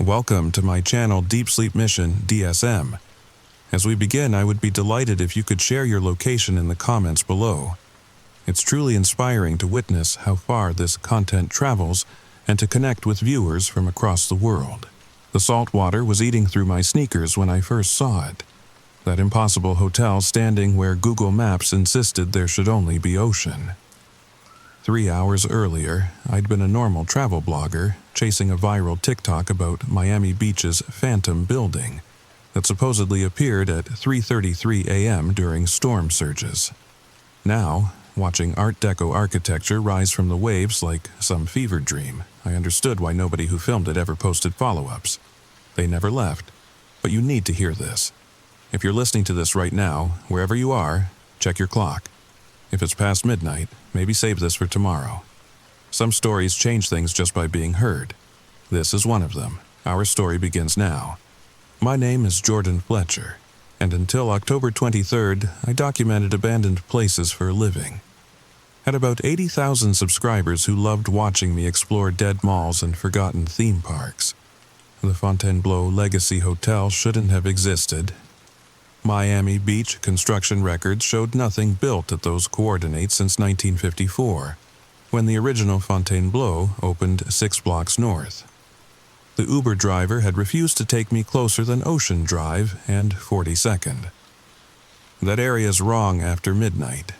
Welcome to my Channel Deep Sleep Mission-DSM. As we begin, I would be delighted if you could share your location in the comments below. It's truly inspiring to witness how far this content travels and to connect with viewers from across the world. The salt water was eating through my sneakers when I first saw it. That impossible hotel standing where Google Maps insisted there should only be ocean. 3 hours earlier, I'd been a normal travel blogger chasing a viral TikTok about Miami Beach's phantom building that supposedly appeared at 3:33 a.m. during storm surges. Now, watching Art Deco architecture rise from the waves like some fever dream, I understood why nobody who filmed it ever posted follow-ups. They never left, but you need to hear this. If you're listening to this right now, wherever you are, check your clock. If it's past midnight, maybe save this for tomorrow. Some stories change things just by being heard. This is one of them. Our story begins now. My name is Jordan Fletcher, and until October 23rd, I documented abandoned places for a living. Had about 80,000 subscribers who loved watching me explore dead malls and forgotten theme parks. The Fontainebleau Legacy Hotel shouldn't have existed. Miami Beach construction records showed nothing built at those coordinates since 1954, when the original Fontainebleau opened 6 blocks north. The Uber driver had refused to take me closer than Ocean Drive and 42nd. That area's wrong after midnight,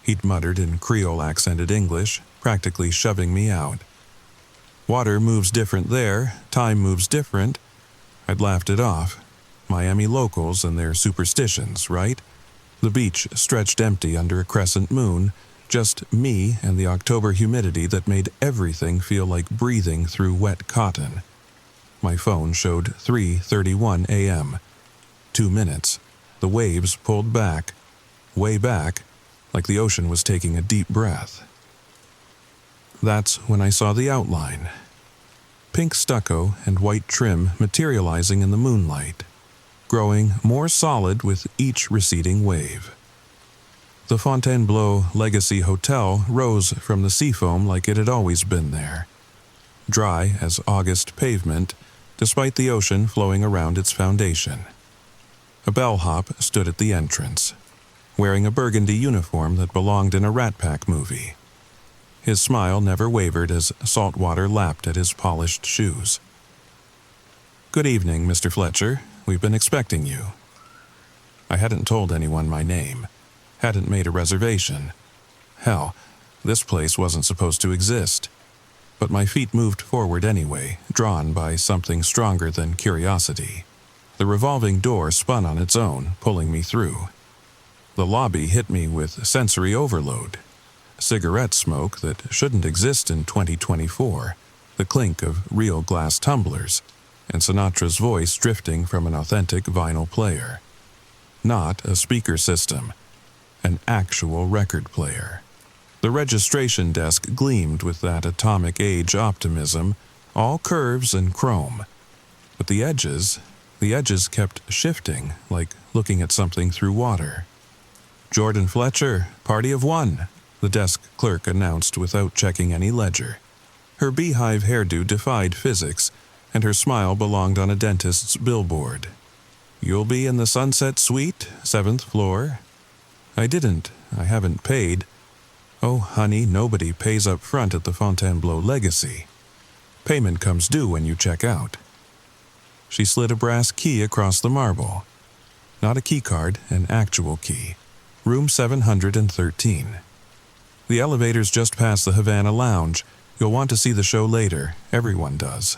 he'd muttered in Creole-accented English, practically shoving me out. Water moves different there, time moves different. I'd laughed it off. Miami locals and their superstitions, right? The beach stretched empty under a crescent moon, just me and the October humidity that made everything feel like breathing through wet cotton. My phone showed 3:31 a.m. 2 minutes. The waves pulled back, way back, like the ocean was taking a deep breath. That's when I saw the outline. Pink stucco and white trim materializing in the moonlight, growing more solid with each receding wave. The Fontainebleau Legacy Hotel rose from the seafoam like it had always been there, dry as August pavement, despite the ocean flowing around its foundation. A bellhop stood at the entrance, wearing a burgundy uniform that belonged in a Rat Pack movie. His smile never wavered as salt water lapped at his polished shoes. "Good evening, Mr. Fletcher. We've been expecting you." I hadn't told anyone my name, hadn't made a reservation. Hell, this place wasn't supposed to exist. But my feet moved forward anyway, drawn by something stronger than curiosity. The revolving door spun on its own, pulling me through. The lobby hit me with sensory overload. Cigarette smoke that shouldn't exist in 2024, the clink of real glass tumblers, and Sinatra's voice drifting from an authentic vinyl player. Not a speaker system, an actual record player. The registration desk gleamed with that atomic age optimism, all curves and chrome. But the edges kept shifting, like looking at something through water. "Jordan Fletcher, party of one," the desk clerk announced without checking any ledger. Her beehive hairdo defied physics, and her smile belonged on a dentist's billboard. "You'll be in the Sunset Suite, 7th floor." I haven't paid. Oh, honey, nobody pays up front at the Fontainebleau Legacy. Payment comes due when you check out. She slid a brass key across the marble. Not a key card, an actual key. Room 713. The elevator's just past the Havana Lounge. You'll want to see the show later. Everyone does.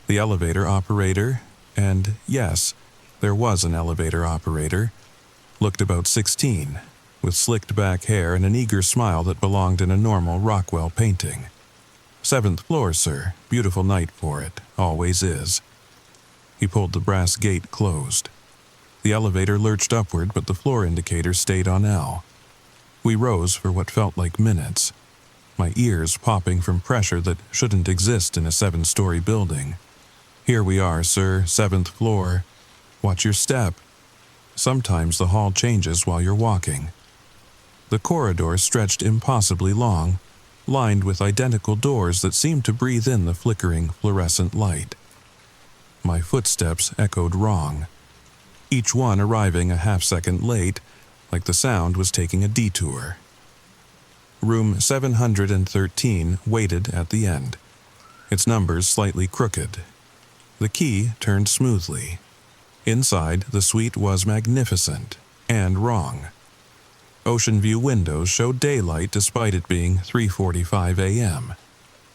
The elevator operator, and yes, there was an elevator operator, looked about 16, with slicked back hair and an eager smile that belonged in a normal Rockwell painting. "7th floor, sir. Beautiful night for it. Always is." He pulled the brass gate closed. The elevator lurched upward, but the floor indicator stayed on L. We rose for what felt like minutes, my ears popping from pressure that shouldn't exist in a 7-story building. "Here we are, sir, 7th floor. Watch your step." Sometimes the hall changes while you're walking. The corridor stretched impossibly long, lined with identical doors that seemed to breathe in the flickering fluorescent light. My footsteps echoed wrong, each one arriving a half-second late, like the sound was taking a detour. Room 713 waited at the end, its numbers slightly crooked. The key turned smoothly. Inside, the suite was magnificent and wrong. Ocean view windows showed daylight despite it being 3:45 a.m.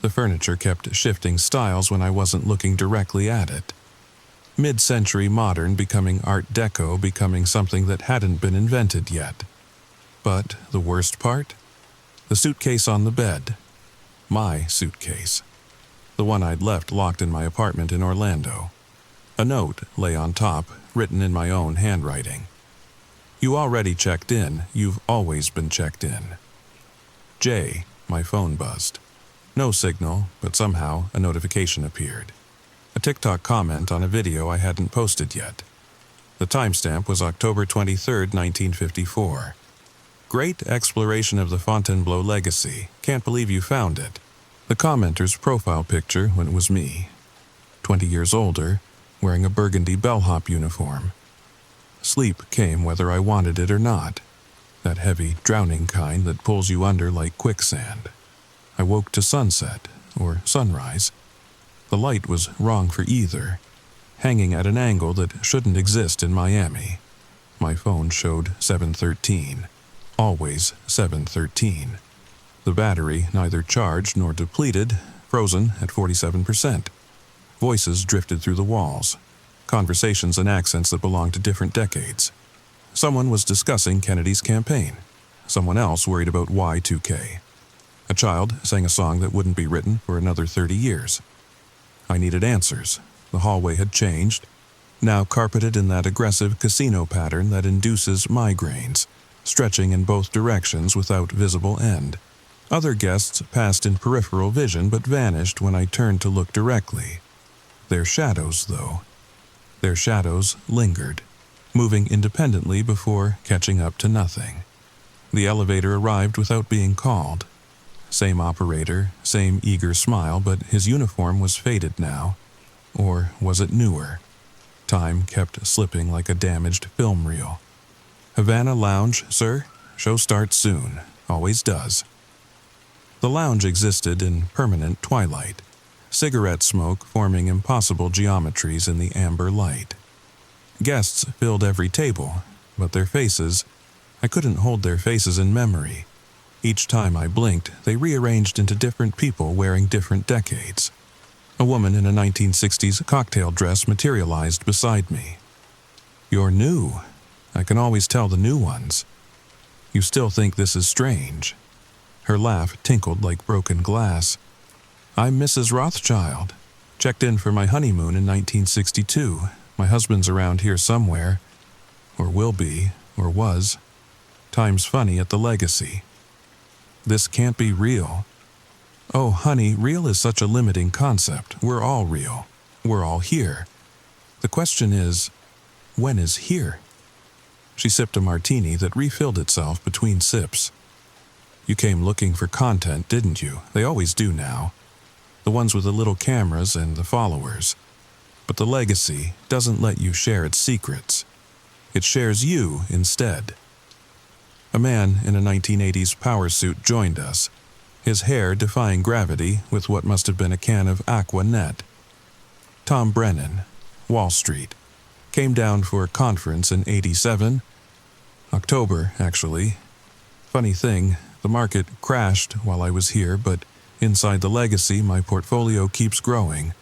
The furniture kept shifting styles when I wasn't looking directly at it. Mid-century modern becoming Art Deco, becoming something that hadn't been invented yet. But the worst part? The suitcase on the bed. My suitcase. The one I'd left locked in my apartment in Orlando. A note lay on top, written in my own handwriting. You already checked in. You've always been checked in. J. My phone buzzed. No signal, but somehow a notification appeared. A TikTok comment on a video I hadn't posted yet. The timestamp was October 23, 1954. Great exploration of the Fontainebleau legacy. Can't believe you found it. The commenter's profile picture when it was me. 20 years older, wearing a burgundy bellhop uniform. Sleep came whether I wanted it or not. That heavy, drowning kind that pulls you under like quicksand. I woke to sunset, or sunrise. The light was wrong for either, hanging at an angle that shouldn't exist in Miami. My phone showed 7:13. Always 7:13. The battery neither charged nor depleted, frozen at 47%. Voices drifted through the walls. Conversations and accents that belonged to different decades. Someone was discussing Kennedy's campaign. Someone else worried about Y2K. A child sang a song that wouldn't be written for another 30 years. I needed answers. The hallway had changed, now carpeted in that aggressive casino pattern that induces migraines, stretching in both directions without visible end. Other guests passed in peripheral vision but vanished when I turned to look directly. Their shadows, though. Their shadows lingered, moving independently before catching up to nothing. The elevator arrived without being called. Same operator, same eager smile, but his uniform was faded now. Or was it newer? Time kept slipping like a damaged film reel. Havana Lounge, sir? Show starts soon. Always does. The lounge existed in permanent twilight. Cigarette smoke forming impossible geometries in the amber light. Guests filled every table, but their faces, I couldn't hold their faces in memory. Each time I blinked, they rearranged into different people wearing different decades. A woman in a 1960s cocktail dress materialized beside me. You're new. I can always tell the new ones. You still think this is strange. Her laugh tinkled like broken glass. I'm Mrs. Rothschild. Checked in for my honeymoon in 1962. My husband's around here somewhere. Or will be, or was. Time's funny at the legacy. This can't be real. Oh, honey, real is such a limiting concept. We're all real. We're all here. The question is, when is here? She sipped a martini that refilled itself between sips. You came looking for content, didn't you? They always do now. The ones with the little cameras and the followers. But the legacy doesn't let you share its secrets. It shares you instead. A man in a 1980s power suit joined us, his hair defying gravity with what must have been a can of Aqua Net. Tom Brennan, Wall Street, came down for a conference in '87. October, actually. Funny thing, the market crashed while I was here, but inside the legacy, my portfolio keeps growing.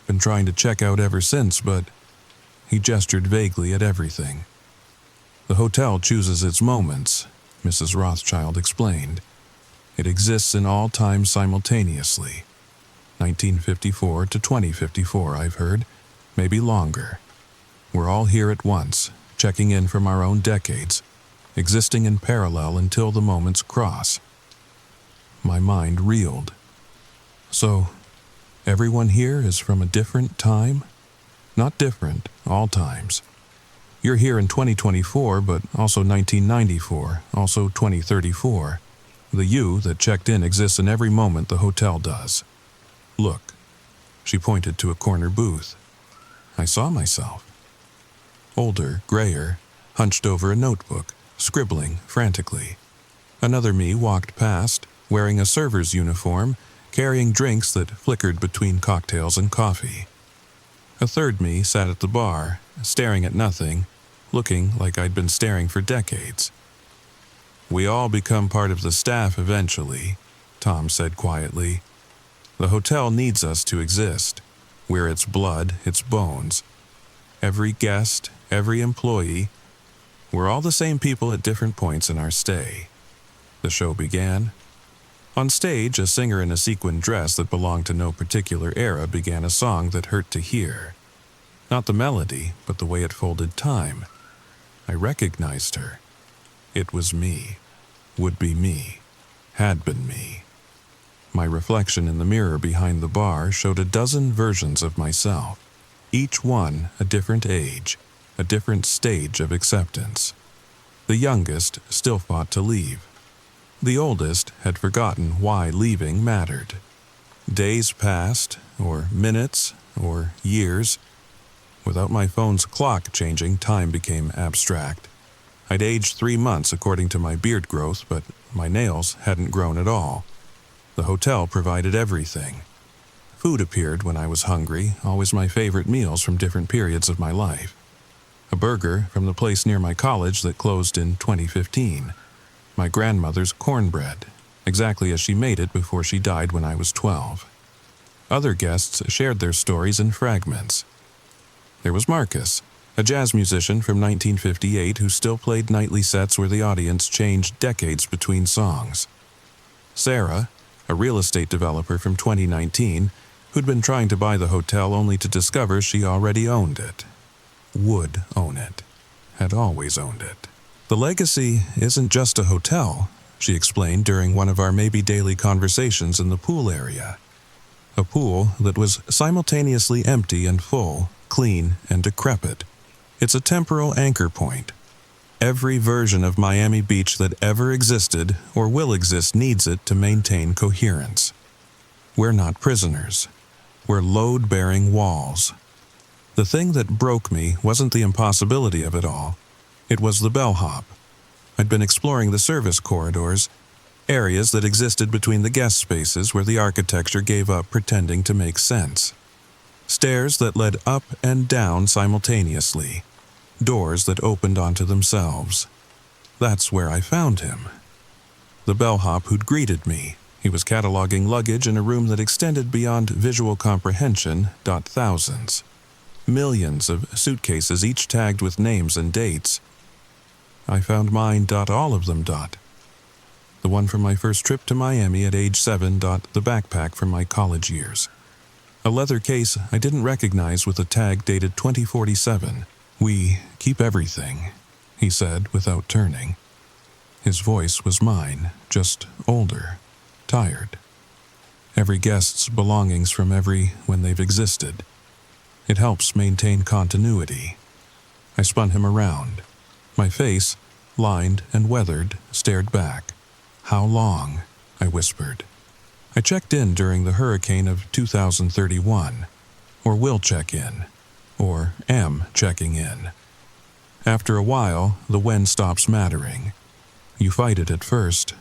Been trying to check out ever since, but he gestured vaguely at everything. The hotel chooses its moments, Mrs. Rothschild explained. It exists in all time simultaneously. 1954 to 2054, I've heard, maybe longer. We're all here at once, checking in from our own decades, existing in parallel until the moments cross. My mind reeled. So, everyone here is from a different time? Not different, all times. You're here in 2024, but also 1994, also 2034. The you that checked in exists in every moment the hotel does. Look. She pointed to a corner booth. I saw myself. Older, grayer, hunched over a notebook, scribbling frantically. Another me walked past, wearing a server's uniform, carrying drinks that flickered between cocktails and coffee. A third me sat at the bar, staring at nothing, looking like I'd been staring for decades. "We all become part of the staff eventually," Tom said quietly. "The hotel needs us to exist. We're its blood, its bones. Every guest, every employee, we're all the same people at different points in our stay." The show began. On stage, a singer in a sequin dress that belonged to no particular era began a song that hurt to hear. Not the melody, but the way it folded time. I recognized her. It was me. Would be me. Had been me. My reflection in the mirror behind the bar showed a dozen versions of myself, each one a different age, a different stage of acceptance. The youngest still fought to leave. The oldest had forgotten why leaving mattered. Days passed, or minutes, or years. Without my phone's clock changing, time became abstract. I'd aged 3 months according to my beard growth, but my nails hadn't grown at all. The hotel provided everything. Food appeared when I was hungry, always my favorite meals from different periods of my life. A burger from the place near my college that closed in 2015. My grandmother's cornbread, exactly as she made it before she died when I was 12. Other guests shared their stories in fragments. There was Marcus, a jazz musician from 1958 who still played nightly sets where the audience changed decades between songs. Sarah, a real estate developer from 2019, who'd been trying to buy the hotel only to discover she already owned it. Would own it. Had always owned it. "The legacy isn't just a hotel," she explained during one of our maybe daily conversations in the pool area. A pool that was simultaneously empty and full, clean and decrepit. It's a temporal anchor point. Every version of Miami Beach that ever existed or will exist needs it to maintain coherence. We're not prisoners. We're load-bearing walls. The thing that broke me wasn't the impossibility of it all. It was the bellhop. I'd been exploring the service corridors, areas that existed between the guest spaces where the architecture gave up pretending to make sense. Stairs that led up and down simultaneously. Doors that opened onto themselves. That's where I found him. The bellhop who'd greeted me. He was cataloging luggage in a room that extended beyond visual comprehension. Thousands. Millions of suitcases, each tagged with names and dates. I found mine. All of them. The one from my first trip to Miami at age 7. The backpack from my college years. A leather case I didn't recognize with a tag dated 2047. "We keep everything," he said without turning. His voice was mine, just older, tired. Every guest's belongings from when they've existed. It helps maintain continuity. I spun him around. My face, lined and weathered, stared back. "How long?" I whispered. I checked in during the hurricane of 2031, or will check in, or am checking in. After a while, the when stops mattering. You fight it at first.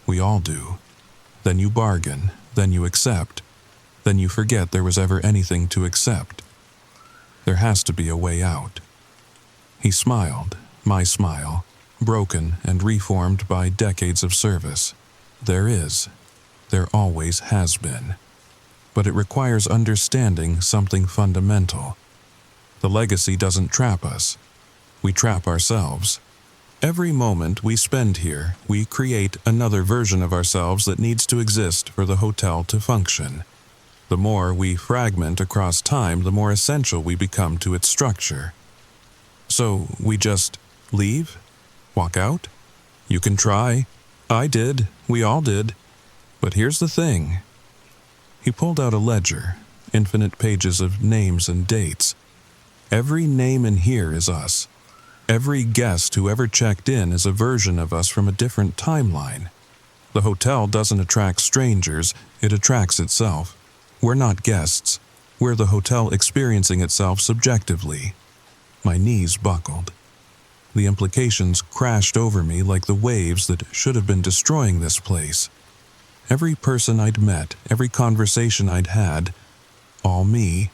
We all do. Then you bargain, then you accept, then you forget there was ever anything to accept. There has to be a way out. He smiled, my smile, broken and reformed by decades of service. There is. There always has been. But it requires understanding something fundamental. The legacy doesn't trap us. We trap ourselves. Every moment we spend here, we create another version of ourselves that needs to exist for the hotel to function. The more we fragment across time, the more essential we become to its structure. So we just leave? Walk out? You can try. I did. We all did. But here's the thing. He pulled out a ledger, infinite pages of names and dates. Every name in here is us. Every guest who ever checked in is a version of us from a different timeline. The hotel doesn't attract strangers, it attracts itself. We're not guests. Were the hotel experiencing itself subjectively? My knees buckled. The implications crashed over me like the waves that should have been destroying this place. Every person I'd met, every conversation I'd had, all me,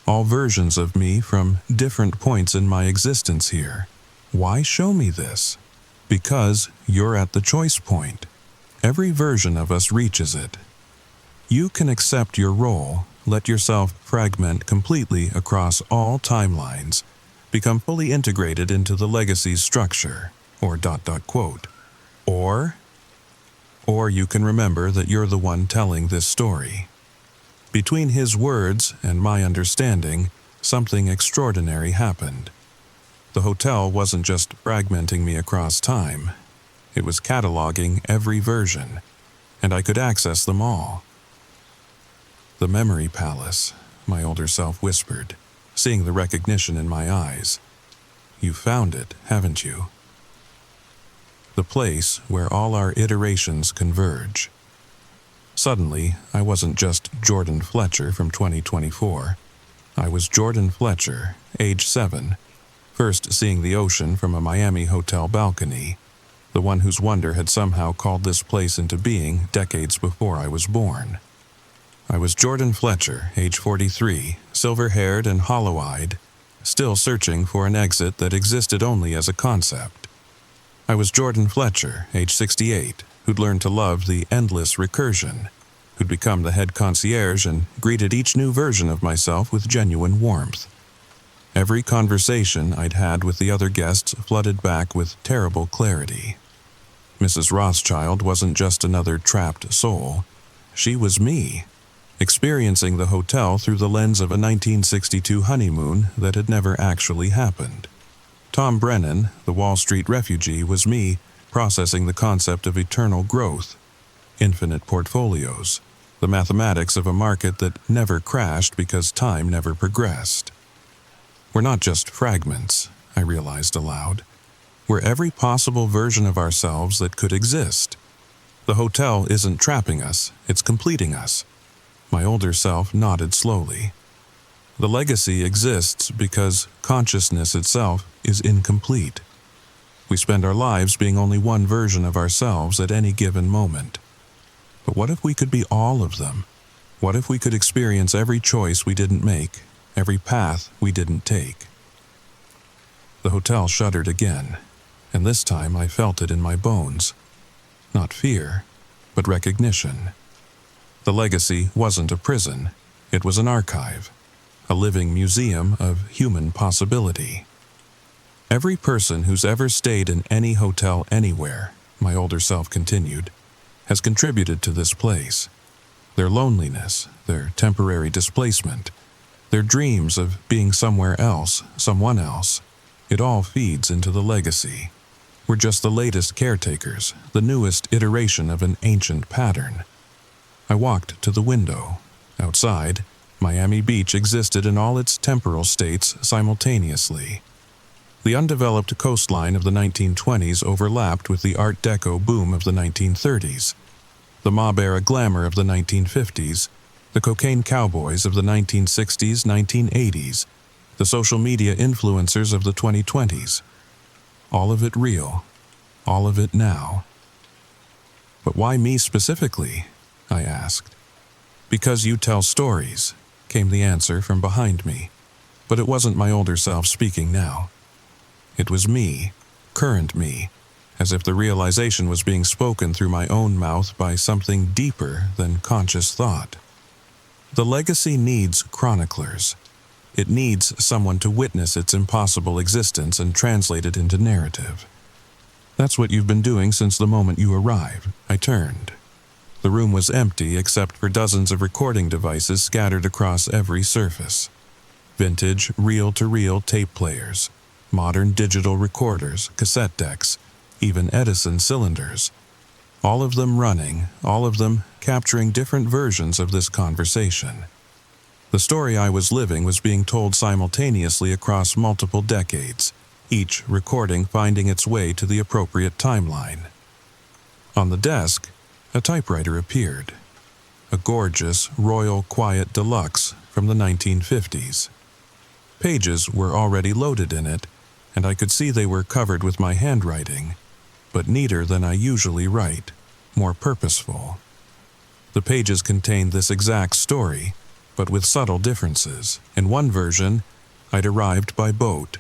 all versions of me from different points in my existence here. Why show me this? Because you're at the choice point. Every version of us reaches it. You can accept your role, let yourself fragment completely across all timelines, become fully integrated into the legacy's structure, or ... Or you can remember that you're the one telling this story. Between his words and my understanding, something extraordinary happened. The hotel wasn't just fragmenting me across time. It was cataloging every version, and I could access them all. The memory palace, my older self whispered, seeing the recognition in my eyes. You found it, haven't you? The place where all our iterations converge. Suddenly, I wasn't just Jordan Fletcher from 2024. I was Jordan Fletcher, age 7, first seeing the ocean from a Miami hotel balcony, the one whose wonder had somehow called this place into being decades before I was born. I was Jordan Fletcher, age 43, silver-haired and hollow-eyed, still searching for an exit that existed only as a concept. I was Jordan Fletcher, age 68, who'd learned to love the endless recursion, who'd become the head concierge and greeted each new version of myself with genuine warmth. Every conversation I'd had with the other guests flooded back with terrible clarity. Mrs. Rothschild wasn't just another trapped soul. She was me, experiencing the hotel through the lens of a 1962 honeymoon that had never actually happened. Tom Brennan, the Wall Street refugee, was me, processing the concept of eternal growth, infinite portfolios, the mathematics of a market that never crashed because time never progressed. We're not just fragments, I realized aloud. We're every possible version of ourselves that could exist. The hotel isn't trapping us, it's completing us. My older self nodded slowly. The legacy exists because consciousness itself is incomplete. We spend our lives being only one version of ourselves at any given moment. But what if we could be all of them? What if we could experience every choice we didn't make, every path we didn't take? The hotel shuddered again, and this time I felt it in my bones. Not fear, but recognition. The legacy wasn't a prison, it was an archive, a living museum of human possibility. Every person who's ever stayed in any hotel anywhere, my older self continued, has contributed to this place. Their loneliness, their temporary displacement, their dreams of being somewhere else, someone else, it all feeds into the legacy. We're just the latest caretakers, the newest iteration of an ancient pattern. I walked to the window. Outside, Miami Beach existed in all its temporal states simultaneously. The undeveloped coastline of the 1920s overlapped with the Art Deco boom of the 1930s, the mob-era glamour of the 1950s, the cocaine cowboys of the 1960s, 1980s, the social media influencers of the 2020s. All of it real, all of it now. But why me specifically? I asked. Because you tell stories, came the answer from behind me. But it wasn't my older self speaking now. It was me, current me, as if the realization was being spoken through my own mouth by something deeper than conscious thought. The legacy needs chroniclers. It needs someone to witness its impossible existence and translate it into narrative. That's what you've been doing since the moment you arrived. I turned. The room was empty except for dozens of recording devices scattered across every surface. Vintage, reel-to-reel tape players, modern digital recorders, cassette decks, even Edison cylinders. All of them running, all of them capturing different versions of this conversation. The story I was living was being told simultaneously across multiple decades, each recording finding its way to the appropriate timeline. On the desk, a typewriter appeared. A gorgeous Royal Quiet Deluxe from the 1950s. Pages were already loaded in it, and I could see they were covered with my handwriting, but neater than I usually write, more purposeful. The pages contained this exact story, but with subtle differences. In one version, I'd arrived by boat.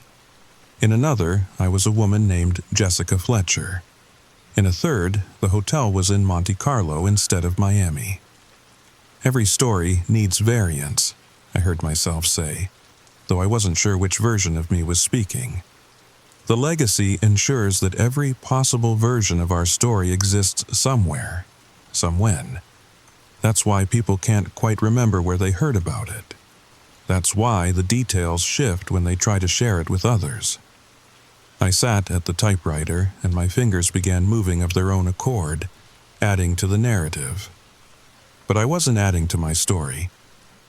In another, I was a woman named Jessica Fletcher. In a third, the hotel was in Monte Carlo instead of Miami. Every story needs variants, I heard myself say, though I wasn't sure which version of me was speaking. The legacy ensures that every possible version of our story exists somewhere, somewhen. That's why people can't quite remember where they heard about it. That's why the details shift when they try to share it with others. I sat at the typewriter and my fingers began moving of their own accord, adding to the narrative. But I wasn't adding to my story.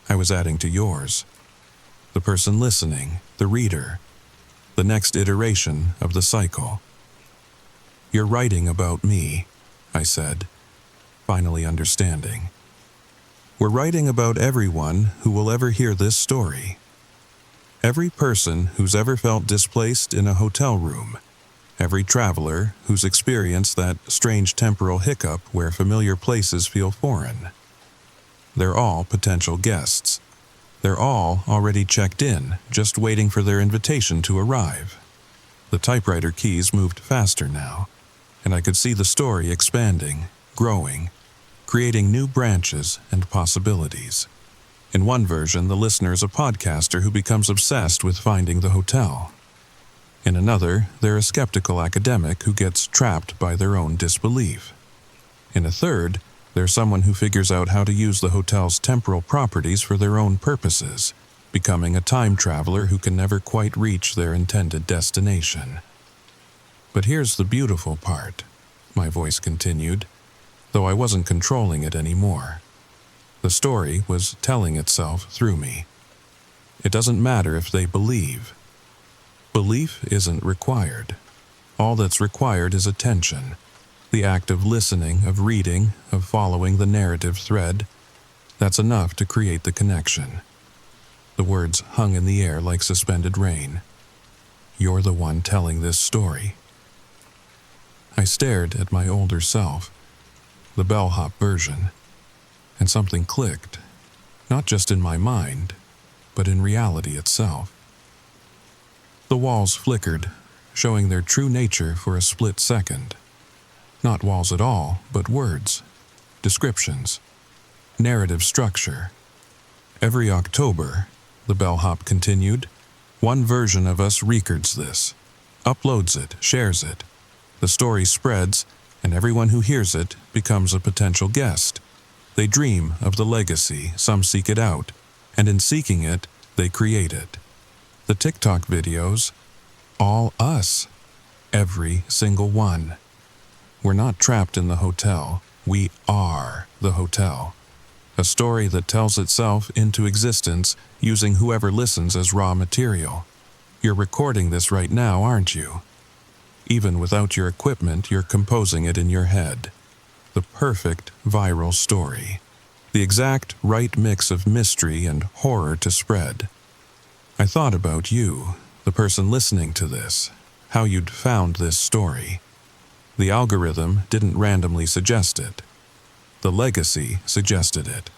I was adding to yours. The person listening, the reader, the next iteration of the cycle. You're writing about me, I said, finally understanding. We're writing about everyone who will ever hear this story. Every person who's ever felt displaced in a hotel room. Every traveler who's experienced that strange temporal hiccup where familiar places feel foreign. They're all potential guests. They're all already checked in, just waiting for their invitation to arrive. The typewriter keys moved faster now, and I could see the story expanding, growing, creating new branches and possibilities. In one version, the listener is a podcaster who becomes obsessed with finding the hotel. In another, they're a skeptical academic who gets trapped by their own disbelief. In a third, they're someone who figures out how to use the hotel's temporal properties for their own purposes, becoming a time traveler who can never quite reach their intended destination. But here's the beautiful part, my voice continued, though I wasn't controlling it anymore. The story was telling itself through me. It doesn't matter if they believe. Belief isn't required. All that's required is attention. The act of listening, of reading, of following the narrative thread. That's enough to create the connection. The words hung in the air like suspended rain. You're the one telling this story. I stared at my older self, the bellhop version, and something clicked, not just in my mind, but in reality itself. The walls flickered, showing their true nature for a split second. Not walls at all, but words, descriptions, narrative structure. Every October, the bellhop continued, one version of us records this, uploads it, shares it. The story spreads, and everyone who hears it becomes a potential guest. They dream of the legacy, some seek it out, and in seeking it, they create it. The TikTok videos, all us, every single one. We're not trapped in the hotel, we are the hotel. A story that tells itself into existence using whoever listens as raw material. You're recording this right now, aren't you? Even without your equipment, you're composing it in your head. The perfect viral story. The exact right mix of mystery and horror to spread. I thought about you, the person listening to this, how you'd found this story. The algorithm didn't randomly suggest it. The legacy suggested it.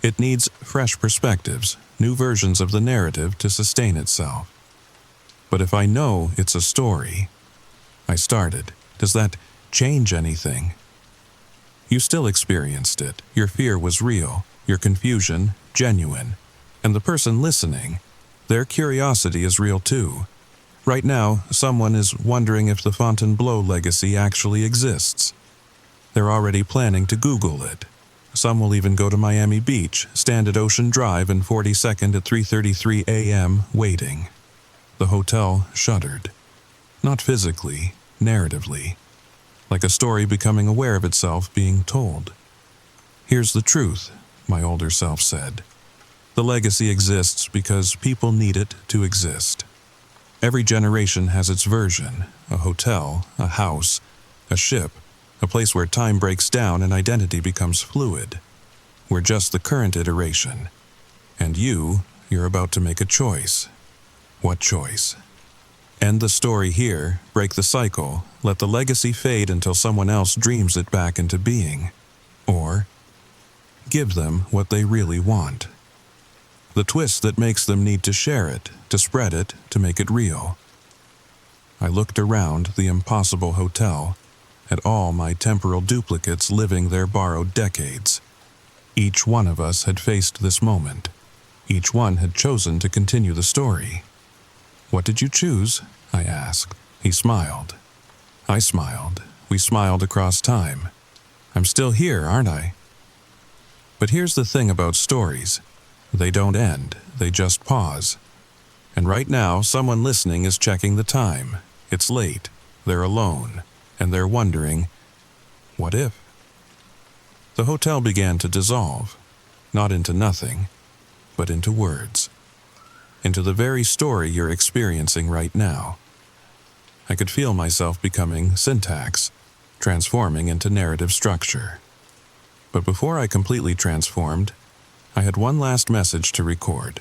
It needs fresh perspectives, new versions of the narrative to sustain itself. But if I know it's a story, I started, does that change anything? You still experienced it. Your fear was real, your confusion genuine, and the person listening, their curiosity is real too. Right now, someone is wondering if the Fontainebleau legacy actually exists. They're already planning to Google it. Some will even go to Miami Beach, stand at Ocean Drive and 42nd at 3:33 a.m. waiting. The hotel shuddered. Not physically, narratively. Like a story becoming aware of itself being told. Here's the truth, my older self said. The legacy exists because people need it to exist. Every generation has its version, a hotel, a house, a ship, a place where time breaks down and identity becomes fluid. We're just the current iteration. And you're about to make a choice. What choice? End the story here, break the cycle, let the legacy fade until someone else dreams it back into being. Or give them what they really want. The twist that makes them need to share it, to spread it, to make it real. I looked around the impossible hotel, at all my temporal duplicates living their borrowed decades. Each one of us had faced this moment. Each one had chosen to continue the story. "What did you choose?" I asked. He smiled. I smiled. We smiled across time. I'm still here, aren't I? But here's the thing about stories. They don't end, they just pause. And right now, someone listening is checking the time. It's late, they're alone, and they're wondering, what if? The hotel began to dissolve, not into nothing, but into words. Into the very story you're experiencing right now. I could feel myself becoming syntax, transforming into narrative structure. But before I completely transformed, I had one last message to record.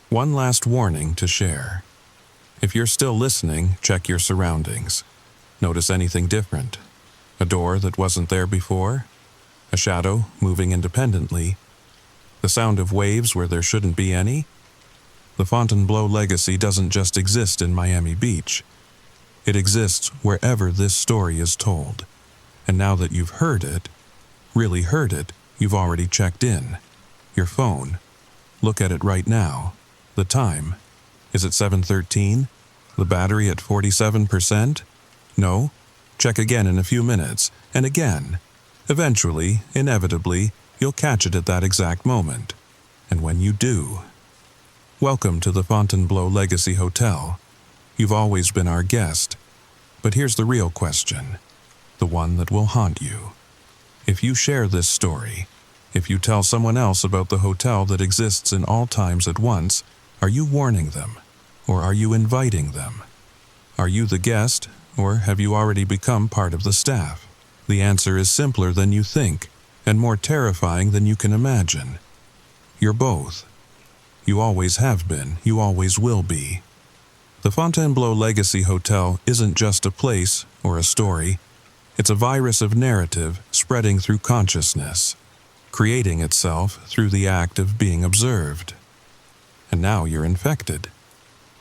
One last warning to share. If you're still listening, check your surroundings. Notice anything different. A door that wasn't there before? A shadow moving independently? The sound of waves where there shouldn't be any? The Fontainebleau legacy doesn't just exist in Miami Beach. It exists wherever this story is told. And now that you've heard it, really heard it, you've already checked in. Your phone. Look at it right now. The time. Is it 7:13? The battery at 47%? No? Check again in a few minutes, and again. Eventually, inevitably, you'll catch it at that exact moment. And when you do... Welcome to the Fontainebleau Legacy Hotel. You've always been our guest. But here's the real question. The one that will haunt you. If you share this story, if you tell someone else about the hotel that exists in all times at once, are you warning them? Or are you inviting them? Are you the guest, or have you already become part of the staff? The answer is simpler than you think, and more terrifying than you can imagine. You're both. You always have been, you always will be. The Fontainebleau Legacy Hotel isn't just a place or a story. It's a virus of narrative spreading through consciousness, creating itself through the act of being observed. And now you're infected.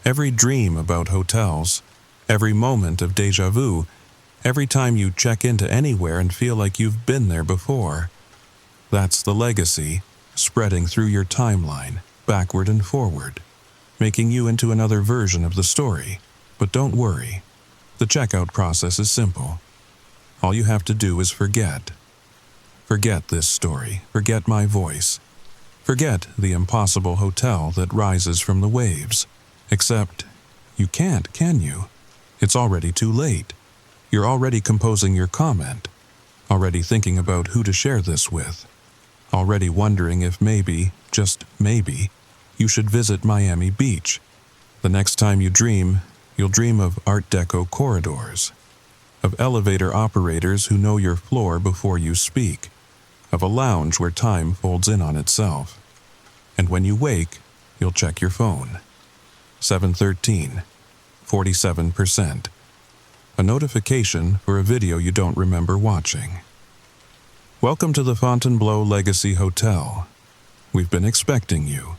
Every dream about hotels, every moment of déjà vu, every time you check into anywhere and feel like you've been there before, that's the legacy spreading through your timeline, backward and forward, making you into another version of the story. But don't worry, the checkout process is simple. All you have to do is forget. Forget this story, forget my voice. Forget the impossible hotel that rises from the waves. Except, you can't, can you? It's already too late. You're already composing your comment. Already thinking about who to share this with. Already wondering if maybe, just maybe, you should visit Miami Beach. The next time you dream, you'll dream of Art Deco corridors. Of elevator operators who know your floor before you speak. Of a lounge where time folds in on itself. And when you wake, you'll check your phone. 7:13, 47%. A notification for a video you don't remember watching. Welcome to the Fontainebleau Legacy Hotel. We've been expecting you.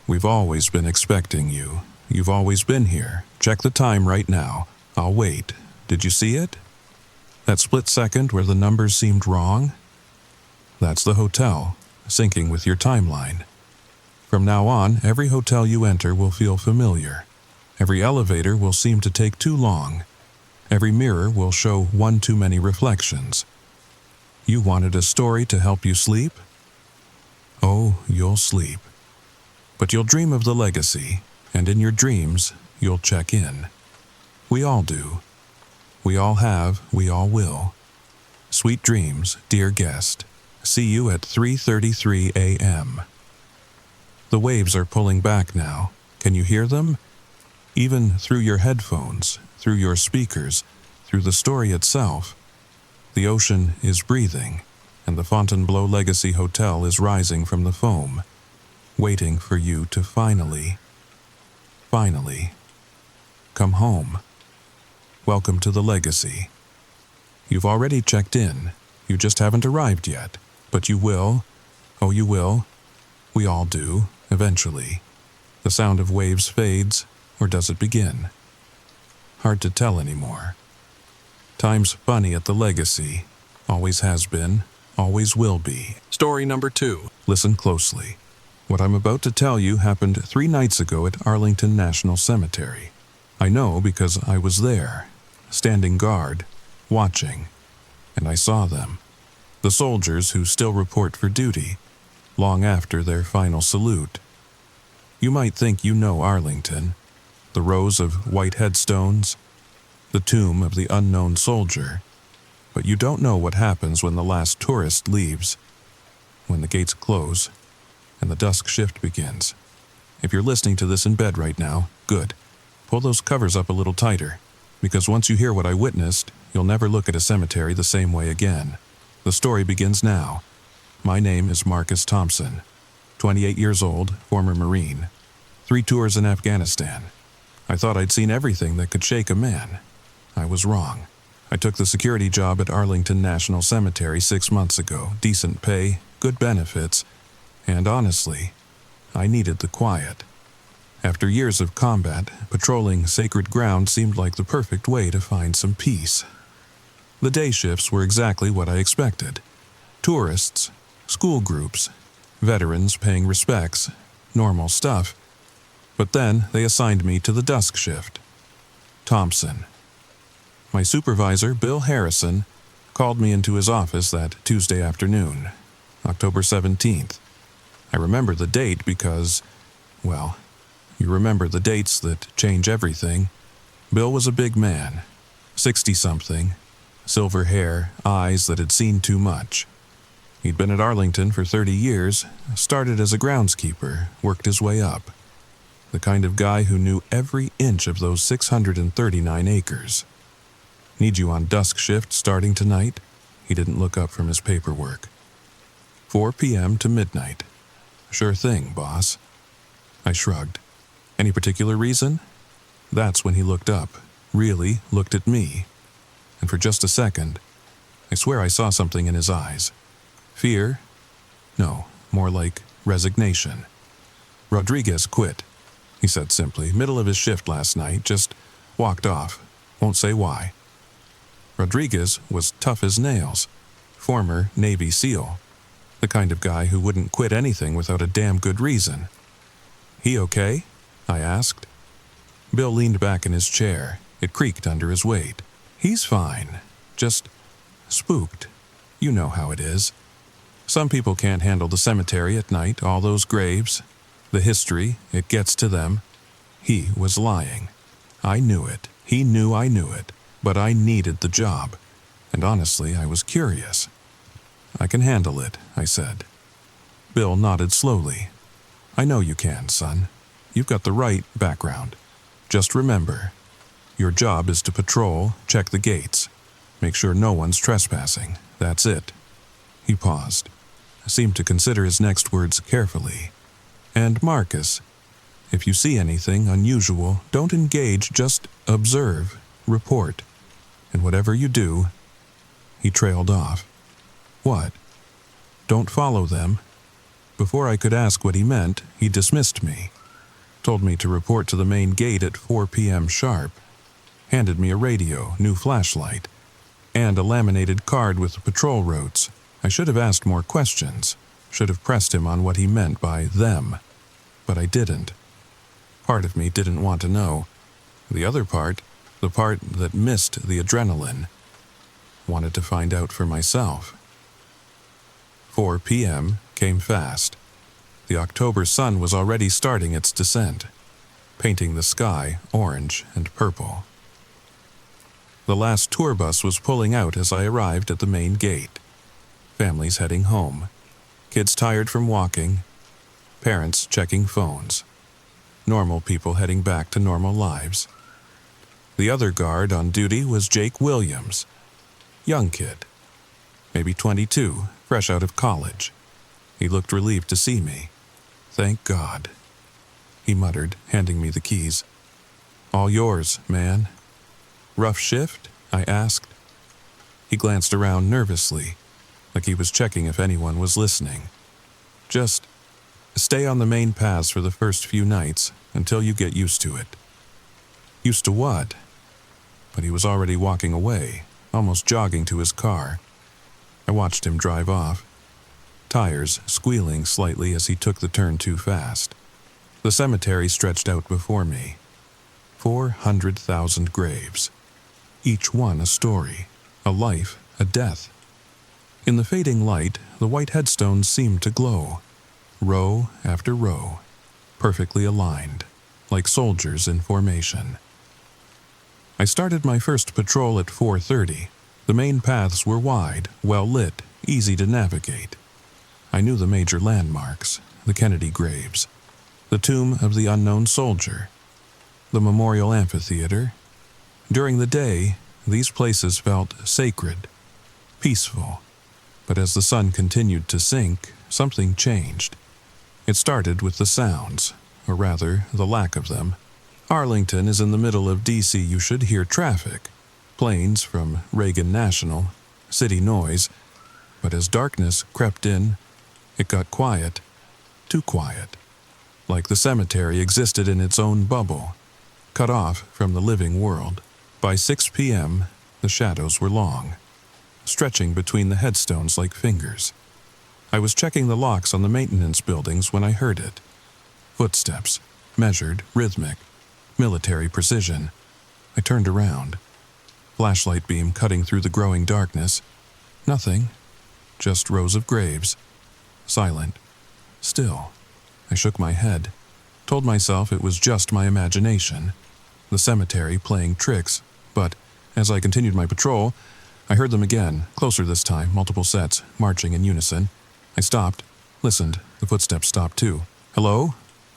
We've always been expecting you. You've always been here. Check the time right now. I'll wait. Did you see it? That split second where the numbers seemed wrong? That's the hotel, syncing with your timeline. From now on, every hotel you enter will feel familiar. Every elevator will seem to take too long. Every mirror will show one too many reflections. You wanted a story to help you sleep? Oh, you'll sleep. But you'll dream of the legacy, and in your dreams, you'll check in. We all do. We all have, we all will. Sweet dreams, dear guest. See you at 3:33 a.m. The waves are pulling back now. Can you hear them? Even through your headphones, through your speakers, through the story itself. The ocean is breathing, and the Fontainebleau Legacy Hotel is rising from the foam. waiting for you to finally come home. Welcome to the legacy. You've already checked in. You just haven't arrived yet. But you will. Oh, you will. We all do, eventually. The sound of waves fades, or does it begin? Hard to tell anymore. Time's funny at the legacy. Always has been, always will be. Story number 2. Listen closely. What I'm about to tell you happened 3 nights ago at Arlington National Cemetery. I know because I was there, standing guard, watching, and I saw them. The soldiers who still report for duty, long after their final salute. You might think you know Arlington, the rows of white headstones, the tomb of the unknown soldier, but you don't know what happens when the last tourist leaves, when the gates close, and the dusk shift begins. If you're listening to this in bed right now, good. Pull those covers up a little tighter, because once you hear what I witnessed, you'll never look at a cemetery the same way again. The story begins now. My name is Marcus Thompson, 28 years old, former Marine. 3 tours in Afghanistan. I thought I'd seen everything that could shake a man. I was wrong. I took the security job at Arlington National Cemetery 6 months ago. Decent pay, good benefits, and honestly, I needed the quiet. After years of combat, patrolling sacred ground seemed like the perfect way to find some peace. The day shifts were exactly what I expected. Tourists, school groups, veterans paying respects, normal stuff. But then they assigned me to the dusk shift. Thompson. My supervisor, Bill Harrison, called me into his office that Tuesday afternoon, October 17th. I remember the date because, well, you remember the dates that change everything. Bill was a big man, 60-something, silver hair, eyes that had seen too much. He'd been at Arlington for 30 years, started as a groundskeeper, worked his way up. The kind of guy who knew every inch of those 639 acres. Need you on dusk shift starting tonight? He didn't look up from his paperwork. 4 p.m. to midnight. Sure thing, boss. I shrugged. Any particular reason? That's when he looked up, really looked at me. And for just a second, I swear I saw something in his eyes. Fear? No, more like resignation. Rodriguez quit, he said simply. Middle of his shift last night, just walked off. Won't say why. Rodriguez was tough as nails. Former Navy SEAL. The kind of guy who wouldn't quit anything without a damn good reason. He okay? I asked. Bill leaned back in his chair. It creaked under his weight. He's fine. Just spooked. You know how it is. Some people can't handle the cemetery at night, all those graves. The history, it gets to them. He was lying. I knew it. He knew I knew it. But I needed the job. And honestly, I was curious. I can handle it, I said. Bill nodded slowly. I know you can, son. You've got the right background. Just remember, your job is to patrol, check the gates, make sure no one's trespassing. That's it. He paused, seemed to consider his next words carefully. And Marcus, if you see anything unusual, don't engage, just observe, report. And whatever you do, he trailed off. What? Don't follow them. Before I could ask what he meant, he dismissed me. Told me to report to the main gate at 4 p.m. sharp. Handed me a radio, new flashlight, and a laminated card with the patrol routes. I should have asked more questions. Should have pressed him on what he meant by them. But I didn't. Part of me didn't want to know. The other part, the part that missed the adrenaline, wanted to find out for myself. 4 p.m. came fast. The October sun was already starting its descent, painting the sky orange and purple. The last tour bus was pulling out as I arrived at the main gate. Families heading home. Kids tired from walking. Parents checking phones. Normal people heading back to normal lives. The other guard on duty was Jake Williams. Young kid. Maybe 22, fresh out of college. He looked relieved to see me. Thank God, he muttered, handing me the keys. All yours, man. Rough shift? I asked. He glanced around nervously, like he was checking if anyone was listening. Just stay on the main paths for the first few nights until you get used to it. Used to what? But he was already walking away, almost jogging to his car. I watched him drive off, tires squealing slightly as he took the turn too fast. The cemetery stretched out before me. 400,000 graves. Each one a story, a life, a death. In the fading light, the white headstones seemed to glow, row after row, perfectly aligned, like soldiers in formation. I started my first patrol at 4:30. The main paths were wide, well lit, easy to navigate. I knew the major landmarks, the Kennedy graves, the tomb of the unknown soldier, the memorial amphitheater. During the day, these places felt sacred, peaceful. But as the sun continued to sink, something changed. It started with the sounds, or rather, the lack of them. Arlington is in the middle of D.C. You should hear traffic, planes from Reagan National, city noise. But as darkness crept in, it got quiet, too quiet. Like the cemetery existed in its own bubble, cut off from the living world. By 6 p.m., the shadows were long, stretching between the headstones like fingers. I was checking the locks on the maintenance buildings when I heard it. Footsteps, measured, rhythmic, military precision. I turned around. Flashlight beam cutting through the growing darkness. Nothing, just rows of graves. Silent, still. I shook my head, told myself it was just my imagination, the cemetery playing tricks, but as I continued my patrol, I heard them again, closer this time, multiple sets, marching in unison. I stopped, listened. The footsteps stopped too. Hello?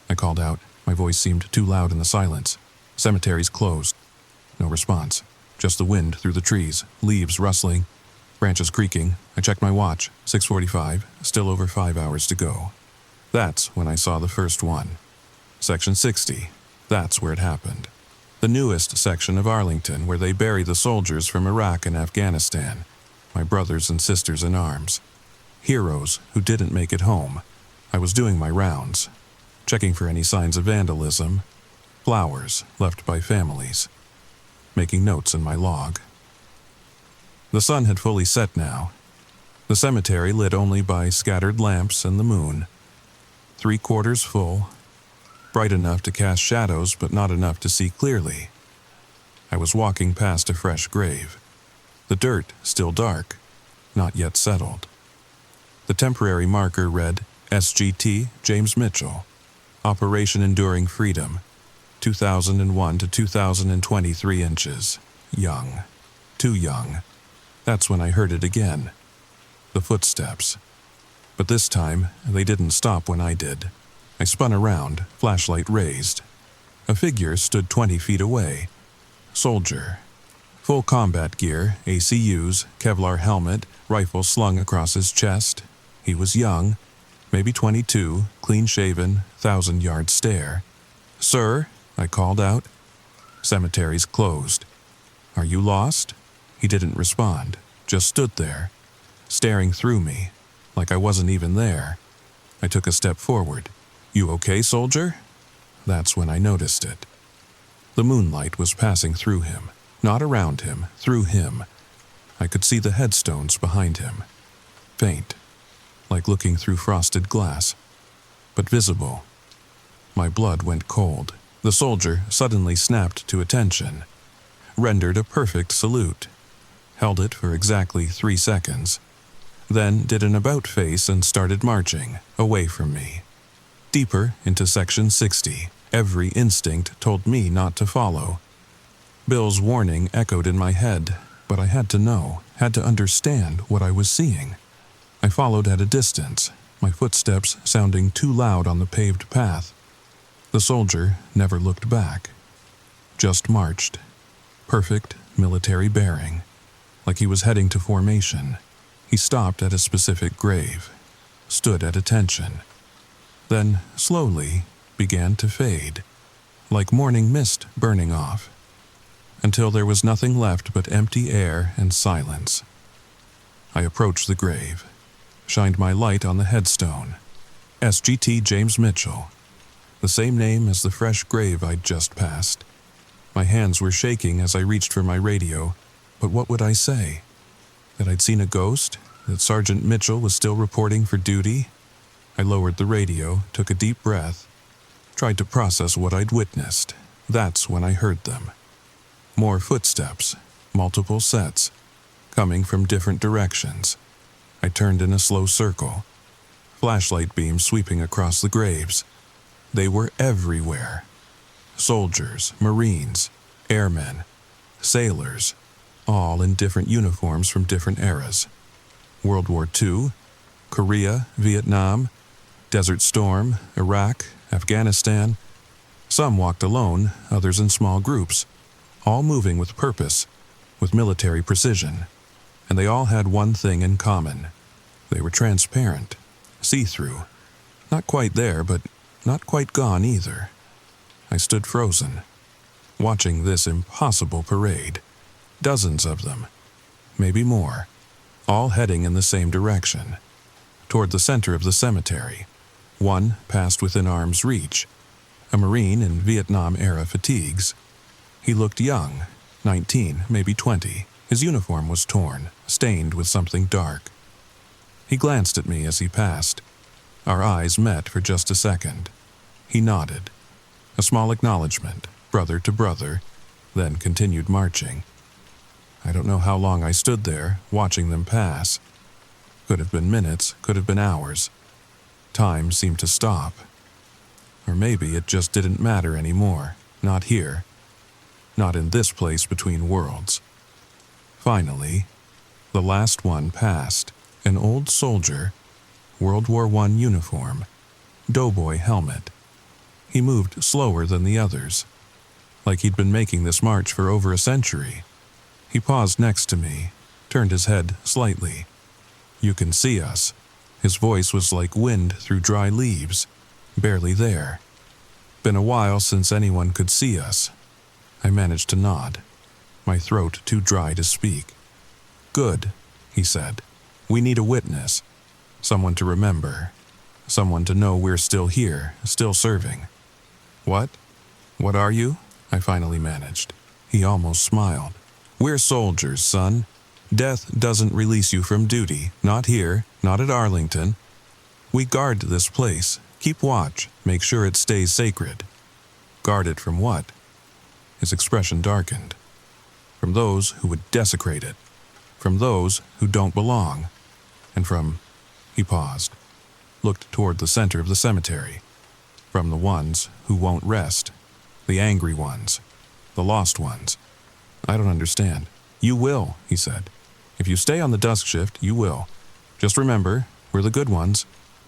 I called out. My voice seemed too loud in the silence. Cemetery's closed. No response. Just the wind through the trees, leaves rustling, branches creaking. I checked my watch. 6:45, still over 5 hours to go. That's when I saw the first one. Section 60. That's where it happened. The newest section of Arlington, where they bury the soldiers from Iraq and Afghanistan, my brothers and sisters in arms. Heroes who didn't make it home. I was doing my rounds, checking for any signs of vandalism, flowers left by families, making notes in my log. The sun had fully set now, the cemetery lit only by scattered lamps and the moon. 3/4 full, bright enough to cast shadows but not enough to see clearly. I was walking past a fresh grave. The dirt still dark, not yet settled. The temporary marker read SGT James Mitchell, Operation Enduring Freedom, 2001 to 2023 inches. Young. Too young. That's when I heard it again. The footsteps. But this time, they didn't stop when I did. I spun around, flashlight raised. A figure stood 20 feet away. Soldier. Full combat gear, ACUs, Kevlar helmet, rifle slung across his chest. He was young, maybe 22, clean-shaven, 1,000-yard stare. Sir, I called out. Cemetery's closed. Are you lost? He didn't respond, just stood there, staring through me, like I wasn't even there. I took a step forward. You okay, soldier? That's when I noticed it. The moonlight was passing through him, not around him, through him. I could see the headstones behind him. Faint, like looking through frosted glass, but visible. My blood went cold. The soldier suddenly snapped to attention, rendered a perfect salute, held it for exactly 3 seconds, then did an about-face and started marching, away from me. Deeper into Section 60, every instinct told me not to follow. Bill's warning echoed in my head, but I had to know, had to understand what I was seeing. I followed at a distance, my footsteps sounding too loud on the paved path. The soldier never looked back, just marched. Perfect military bearing, like he was heading to formation. He stopped at a specific grave, stood at attention. then slowly began to fade, like morning mist burning off, until there was nothing left but empty air and silence. I approached the grave, shined my light on the headstone. SGT James Mitchell, the same name as the fresh grave I'd just passed. My hands were shaking as I reached for my radio, but what would I say? That I'd seen a ghost? That Sergeant Mitchell was still reporting for duty? I lowered the radio, took a deep breath, tried to process what I'd witnessed. That's when I heard them. More footsteps, multiple sets, coming from different directions. I turned in a slow circle, flashlight beams sweeping across the graves. They were everywhere. Soldiers, Marines, airmen, sailors, all in different uniforms from different eras. World War II, Korea, Vietnam, Desert Storm, Iraq, Afghanistan. Some walked alone, others in small groups, all moving with purpose, with military precision. And they all had one thing in common. They were transparent, see-through. Not quite there, but not quite gone either. I stood frozen, watching this impossible parade. Dozens of them, maybe more, all heading in the same direction, toward the center of the cemetery. One passed within arm's reach, a Marine in Vietnam-era fatigues. He looked young, 19, maybe 20. His uniform was torn, stained with something dark. He glanced at me as he passed. Our eyes met for just a second. He nodded. A small acknowledgement, brother to brother, then continued marching. I don't know how long I stood there, watching them pass. Could have been minutes, could have been hours. Time seemed to stop. Or maybe it just didn't matter anymore. Not here. Not in this place between worlds. Finally, the last one passed. An old soldier, World War I uniform, doughboy helmet. He moved slower than the others, like he'd been making this march for over a century. He paused next to me, turned his head slightly. "You can see us." His voice was like wind through dry leaves, barely there. Been a while since anyone could see us. I managed to nod, my throat too dry to speak. "Good," he said. "We need a witness, someone to remember, someone to know we're still here, still serving." "What? What are you?" I finally managed. He almost smiled. "We're soldiers, son. Death doesn't release you from duty, not here, not at Arlington. We guard this place, keep watch, make sure it stays sacred." "Guard it from what?" His expression darkened. "From those who would desecrate it, from those who don't belong, and from..." He paused, looked toward the center of the cemetery. "From the ones who won't rest, the angry ones, the lost ones." "I don't understand." "You will," he said. "If you stay on the dusk shift, you will. Just remember, we're the good ones,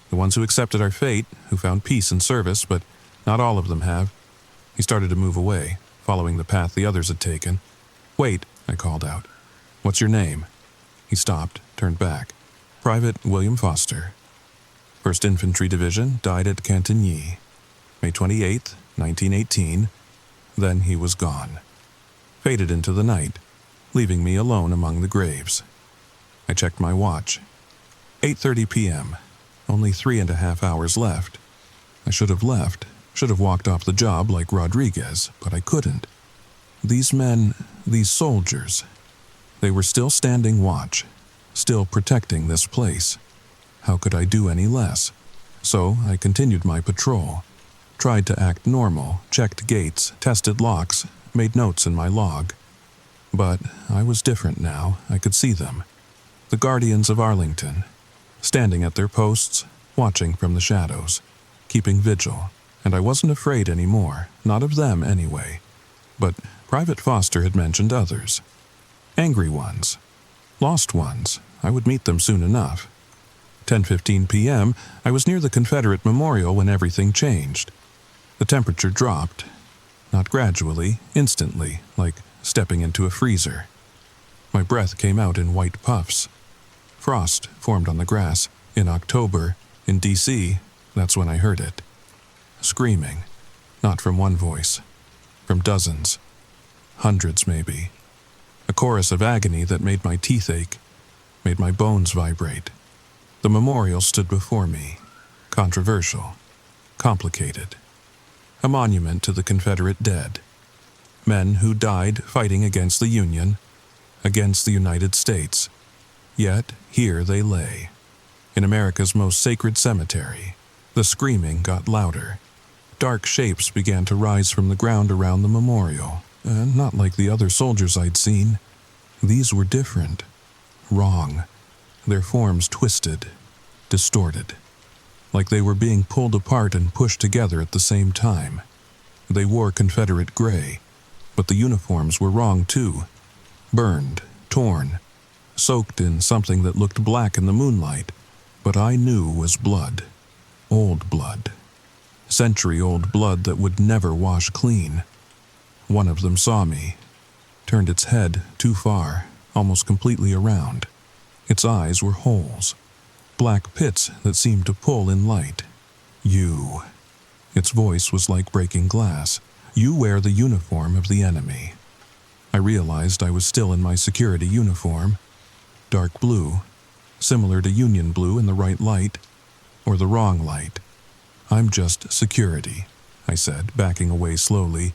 the ones who accepted our fate, who found peace and service, but not all of them have." He started to move away, following the path the others had taken. "Wait," I called out. "What's your name?" He stopped, turned back. "Private William Foster. 1st Infantry Division, died at Cantigny, May 28, 1918. Then he was gone. Faded into the night, leaving me alone among the graves. I checked my watch. 8:30 p.m. Only 3.5 hours left. I should have left, should have walked off the job like Rodriguez, but I couldn't. These men, these soldiers, they were still standing watch, still protecting this place. How could I do any less? So I continued my patrol, tried to act normal, checked gates, tested locks, made notes in my log. But I was different now. I could see them. The guardians of Arlington, standing at their posts, watching from the shadows, keeping vigil. And I wasn't afraid anymore, not of them anyway. But Private Foster had mentioned others. Angry ones, lost ones. I would meet them soon enough. 10:15 p.m., I was near the Confederate Memorial when everything changed. The temperature dropped, not gradually, instantly, like stepping into a freezer. My breath came out in white puffs. Frost formed on the grass. In October, in D.C., That's when I heard it. Screaming, not from one voice, from dozens, hundreds maybe. A chorus of agony that made my teeth ache, made my bones vibrate. The memorial stood before me, controversial, complicated. A monument to the Confederate dead. Men who died fighting against the Union, against the United States. Yet here they lay. In America's most sacred cemetery, the screaming got louder. Dark shapes began to rise from the ground around the memorial, and not like the other soldiers I'd seen. These were different. Wrong. Their forms twisted, distorted. Like they were being pulled apart and pushed together at the same time. They wore Confederate gray, but the uniforms were wrong too. Burned, torn, soaked in something that looked black in the moonlight, but I knew was blood. Old blood. Century-old blood that would never wash clean. One of them saw me, turned its head too far, almost completely around. Its eyes were holes, black pits that seemed to pull in light. You. Its voice was like breaking glass. You wear the uniform of the enemy. I realized I was still in my security uniform. Dark blue, similar to Union blue in the right light, or the wrong light. I'm just security, I said, backing away slowly.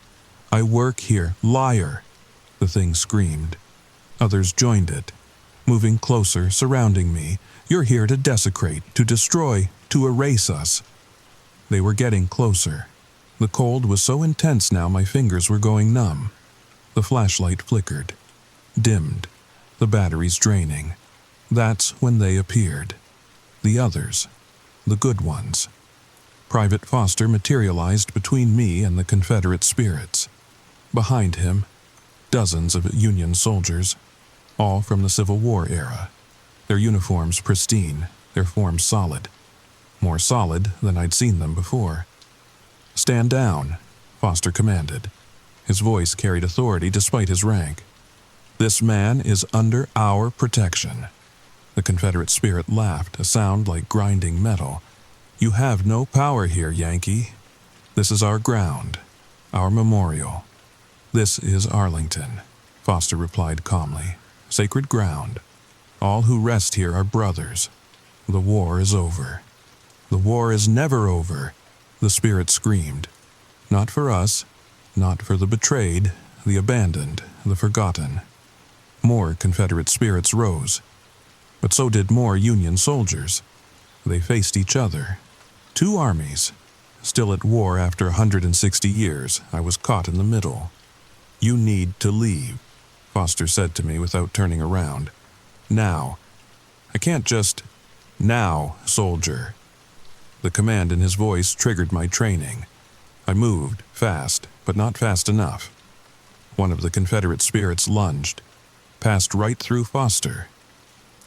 I work here, liar, the thing screamed. Others joined it, moving closer, surrounding me. You're here to desecrate, to destroy, to erase us. They were getting closer. The cold was so intense now my fingers were going numb. The flashlight flickered, dimmed, the batteries draining. That's when they appeared. The others, the good ones. Private Foster materialized between me and the Confederate spirits. Behind him, dozens of Union soldiers, all from the Civil War era. Their uniforms pristine, their forms solid. More solid than I'd seen them before. Stand down, Foster commanded. His voice carried authority despite his rank. This man is under our protection. The Confederate spirit laughed, a sound like grinding metal. You have no power here, Yankee. This is our ground, our memorial. This is Arlington, Foster replied calmly. Sacred ground. All who rest here are brothers. The war is over. The war is never over, the spirit screamed. Not for us, not for the betrayed, the abandoned, the forgotten. More Confederate spirits rose, but so did more Union soldiers. They faced each other. Two armies, still at war after 160 years. I was caught in the middle. You need to leave, Foster said to me without turning around. Now. I can't just... Now, soldier. The command in his voice triggered my training. I moved, fast, but not fast enough. One of the Confederate spirits lunged, passed right through Foster.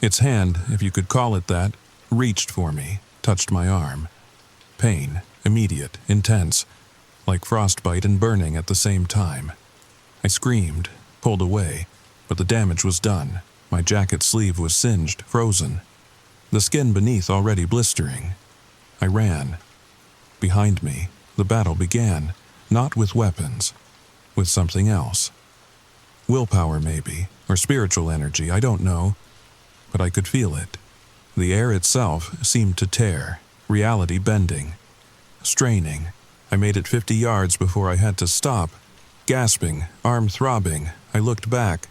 Its hand, if you could call it that, reached for me, touched my arm. Pain, immediate, intense, like frostbite and burning at the same time. I screamed, pulled away, but the damage was done. My jacket sleeve was singed, frozen. The skin beneath already blistering. I ran. Behind me, the battle began, not with weapons, with something else. Willpower maybe, or spiritual energy, I don't know, but I could feel it. The air itself seemed to tear, reality bending, straining. I made it 50 yards before I had to stop. Gasping, arm throbbing, I looked back.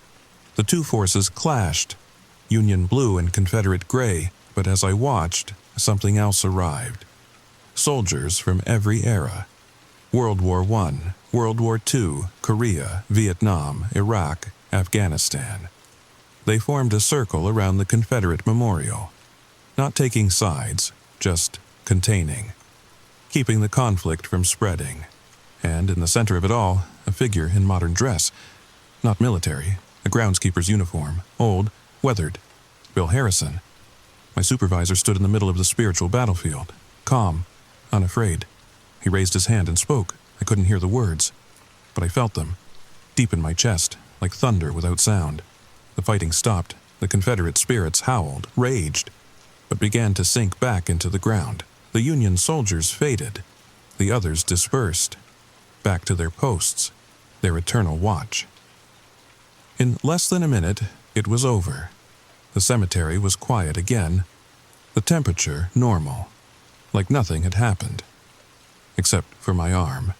The two forces clashed, Union blue and Confederate gray, but as I watched, something else arrived. Soldiers from every era. World War I, World War II, Korea, Vietnam, Iraq, Afghanistan. They formed a circle around the Confederate memorial. Not taking sides, just containing. Keeping the conflict from spreading. And in the center of it all, a figure in modern dress. Not military, a groundskeeper's uniform, old, weathered. Bill Harrison. My supervisor stood in the middle of the spiritual battlefield, calm, unafraid. He raised his hand and spoke. I couldn't hear the words, but I felt them, deep in my chest, like thunder without sound. The fighting stopped. The Confederate spirits howled, raged, but began to sink back into the ground. The The Union soldiers faded. The others dispersed, back to their posts, their eternal watch. In less than a minute, it was over. The cemetery was quiet again, the temperature normal, like nothing had happened, except for my arm,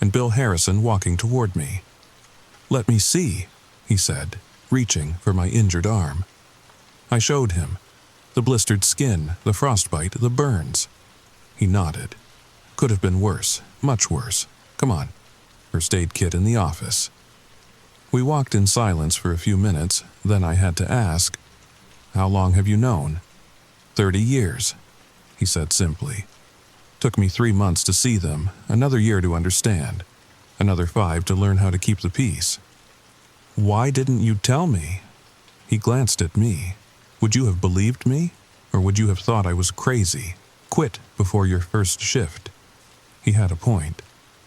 and Bill Harrison walking toward me. "Let me see," he said, reaching for my injured arm. I showed him. The blistered skin, the frostbite, the burns. He nodded. "Could have been worse, much worse. Come on. First aid kit in the office." We walked in silence for a few minutes, then I had to ask, "How long have you known?" 30 years, he said simply. "Took me 3 months to see them, another year to understand, another 5 to learn how to keep the peace." "Why didn't you tell me?" He glanced at me. "Would you have believed me? Or would you have thought I was crazy? Quit before your first shift?" He had a point.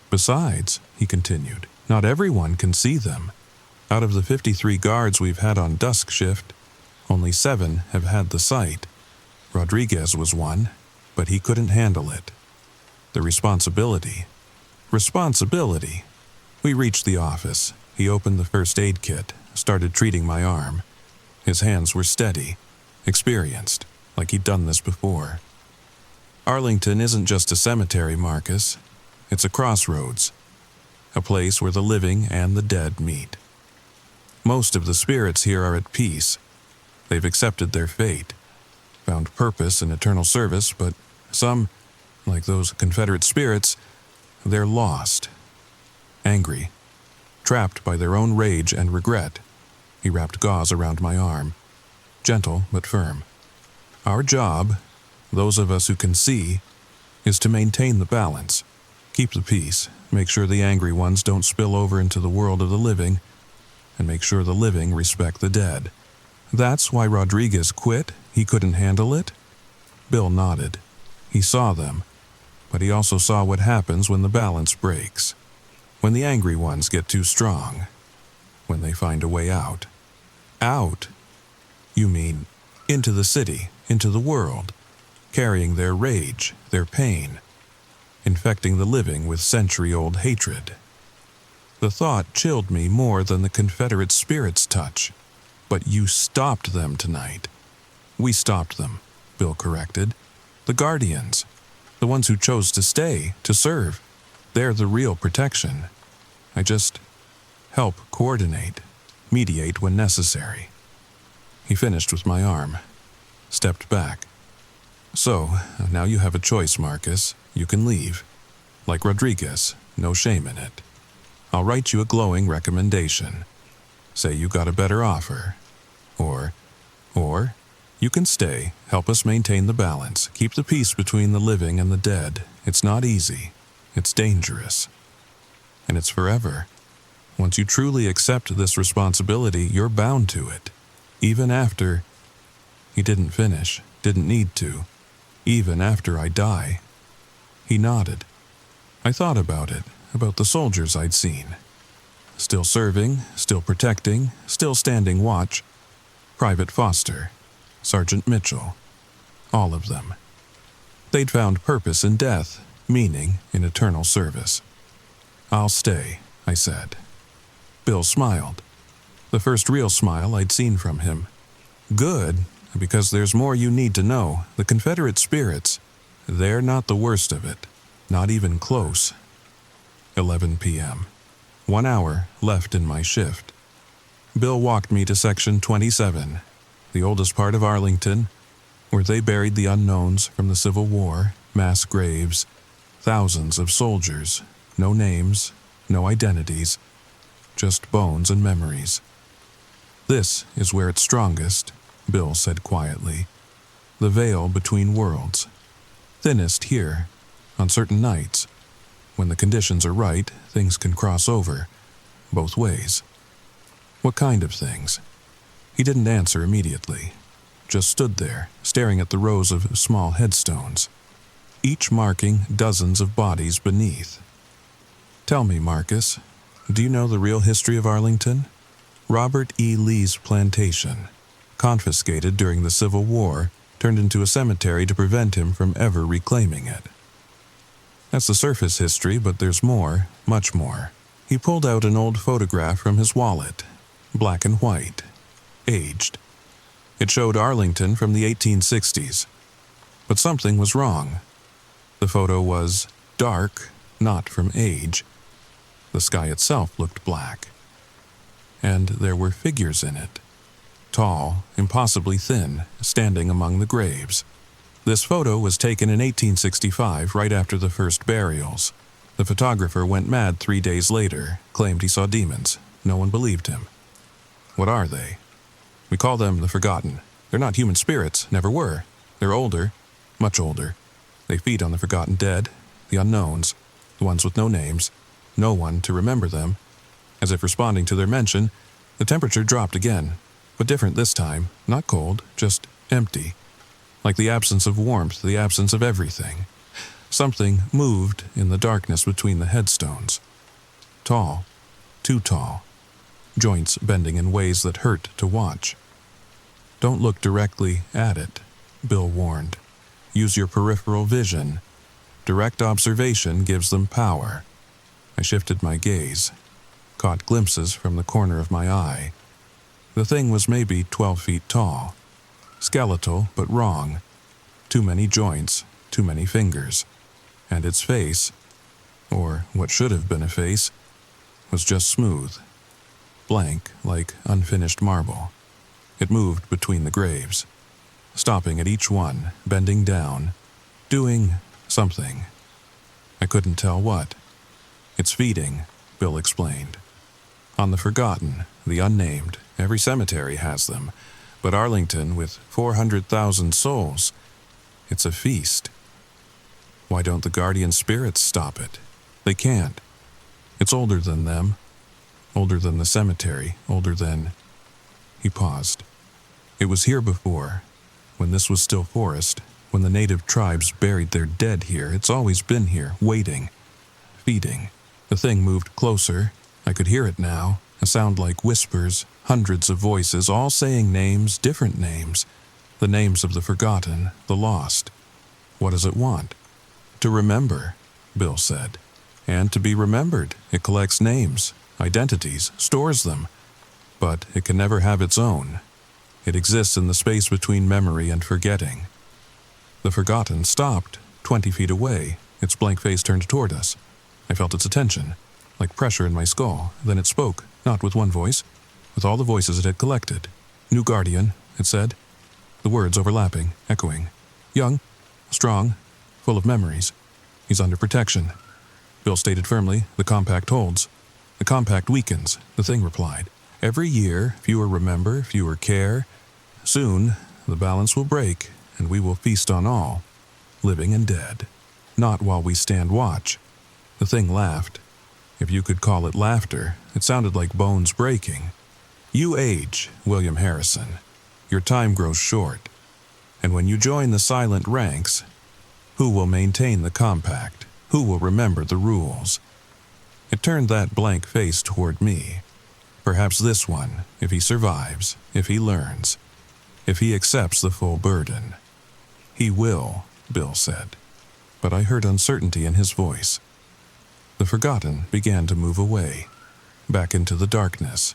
"Besides," he continued, "not everyone can see them. Out of the 53 guards we've had on dusk shift, only 7 have had the sight. Rodriguez was one, but he couldn't handle it. The responsibility. Responsibility. We reached the office. He opened the first aid kit, started treating my arm. His hands were steady, experienced, like he'd done this before. Arlington isn't just a cemetery, Marcus. It's a crossroads. A place where the living and the dead meet. Most of the spirits here are at peace. They've accepted their fate, found purpose in eternal service, but some, like those Confederate spirits, they're lost. Angry, trapped by their own rage and regret. He wrapped gauze around my arm, gentle but firm. Our job, those of us who can see, is to maintain the balance, keep the peace, make sure the angry ones don't spill over into the world of the living, and make sure the living respect the dead. That's why Rodriguez quit? He couldn't handle it? Bill nodded. He saw them, but he also saw what happens when the balance breaks. When the angry ones get too strong. When they find a way out. Out? You mean into the city, into the world, carrying their rage, their pain, infecting the living with century-old hatred. The thought chilled me more than the Confederate spirit's touch. But you stopped them tonight. We stopped them, Bill corrected. The Guardians, the ones who chose to stay, to serve. They're the real protection. I just help coordinate, mediate when necessary. He finished with my arm, stepped back. So, now you have a choice, Marcus. You can leave. Like Rodriguez, no shame in it. I'll write you a glowing recommendation. Say you got a better offer. Or, you can stay, help us maintain the balance, keep the peace between the living and the dead. It's not easy. It's dangerous. And it's forever. Once you truly accept this responsibility, you're bound to it. Even after... He didn't finish, didn't need to. Even after I die. He nodded. I thought about it, about the soldiers I'd seen. Still serving, still protecting, still standing watch. Private Foster, Sergeant Mitchell, all of them. They'd found purpose in death, meaning in eternal service. I'll stay, I said. Bill smiled. The first real smile I'd seen from him. Good, because there's more you need to know. The Confederate spirits, they're not the worst of it, not even close. 11 p.m. 1 hour left in my shift. Bill walked me to Section 27, the oldest part of Arlington, where they buried the unknowns from the Civil War, mass graves, thousands of soldiers, no names, no identities, just bones and memories. This is where it's strongest, Bill said quietly. The veil between worlds. Thinnest here, on certain nights. When the conditions are right, things can cross over, both ways. What kind of things? He didn't answer immediately, just stood there, staring at the rows of small headstones, each marking dozens of bodies beneath. Tell me, Marcus, do you know the real history of Arlington? Robert E. Lee's plantation, confiscated during the Civil War, turned into a cemetery to prevent him from ever reclaiming it. That's the surface history, but there's more, much more. He pulled out an old photograph from his wallet, black and white, aged. It showed Arlington from the 1860s. But something was wrong. The photo was dark, not from age. The sky itself looked black. And there were figures in it. Tall, impossibly thin, standing among the graves. This photo was taken in 1865, right after the first burials. The photographer went mad 3 days later, claimed he saw demons. No one believed him. What are they? We call them the forgotten. They're not human spirits, never were. They're older, much older. They feed on the forgotten dead, the unknowns, the ones with no names, no one to remember them. As if responding to their mention, the temperature dropped again, but different this time, not cold, just empty. Like the absence of warmth, the absence of everything. Something moved in the darkness between the headstones. Tall, too tall. Joints bending in ways that hurt to watch. Don't look directly at it, Bill warned. Use your peripheral vision. Direct observation gives them power. I shifted my gaze, caught glimpses from the corner of my eye. The thing was maybe 12 feet tall. Skeletal, but wrong. Too many joints, too many fingers. And its face, or what should have been a face, was just smooth. Blank, like unfinished marble. It moved between the graves, stopping at each one, bending down, doing something. I couldn't tell what. It's feeding, Bill explained. On the forgotten, the unnamed, every cemetery has them, but Arlington, with 400,000 souls, it's a feast. Why don't the guardian spirits stop it? They can't. It's older than them, older than the cemetery, older than... He paused. It was here before, when this was still forest, when the native tribes buried their dead here. It's always been here, waiting, feeding. The thing moved closer. I could hear it now, a sound like whispers, hundreds of voices, all saying names, different names. The names of the forgotten, the lost. What does it want? To remember, Bill said. And to be remembered, it collects names, identities, stores them. But it can never have its own. It exists in the space between memory and forgetting. The forgotten stopped, 20 feet away, its blank face turned toward us. I felt its attention, like pressure in my skull. Then it spoke, not with one voice, with all the voices it had collected. New guardian, it said, the words overlapping, echoing. Young, strong, full of memories. He's under protection. Bill stated firmly, the compact holds. The compact weakens, the thing replied. Every year, fewer remember, fewer care. Soon, the balance will break, and we will feast on all, living and dead. Not while we stand watch. The thing laughed. If you could call it laughter, it sounded like bones breaking. You age, William Harrison. Your time grows short. And when you join the silent ranks, who will maintain the compact? Who will remember the rules? It turned that blank face toward me. Perhaps this one, if he survives, if he learns, if he accepts the full burden. He will, Bill said. But I heard uncertainty in his voice. The forgotten began to move away, back into the darkness.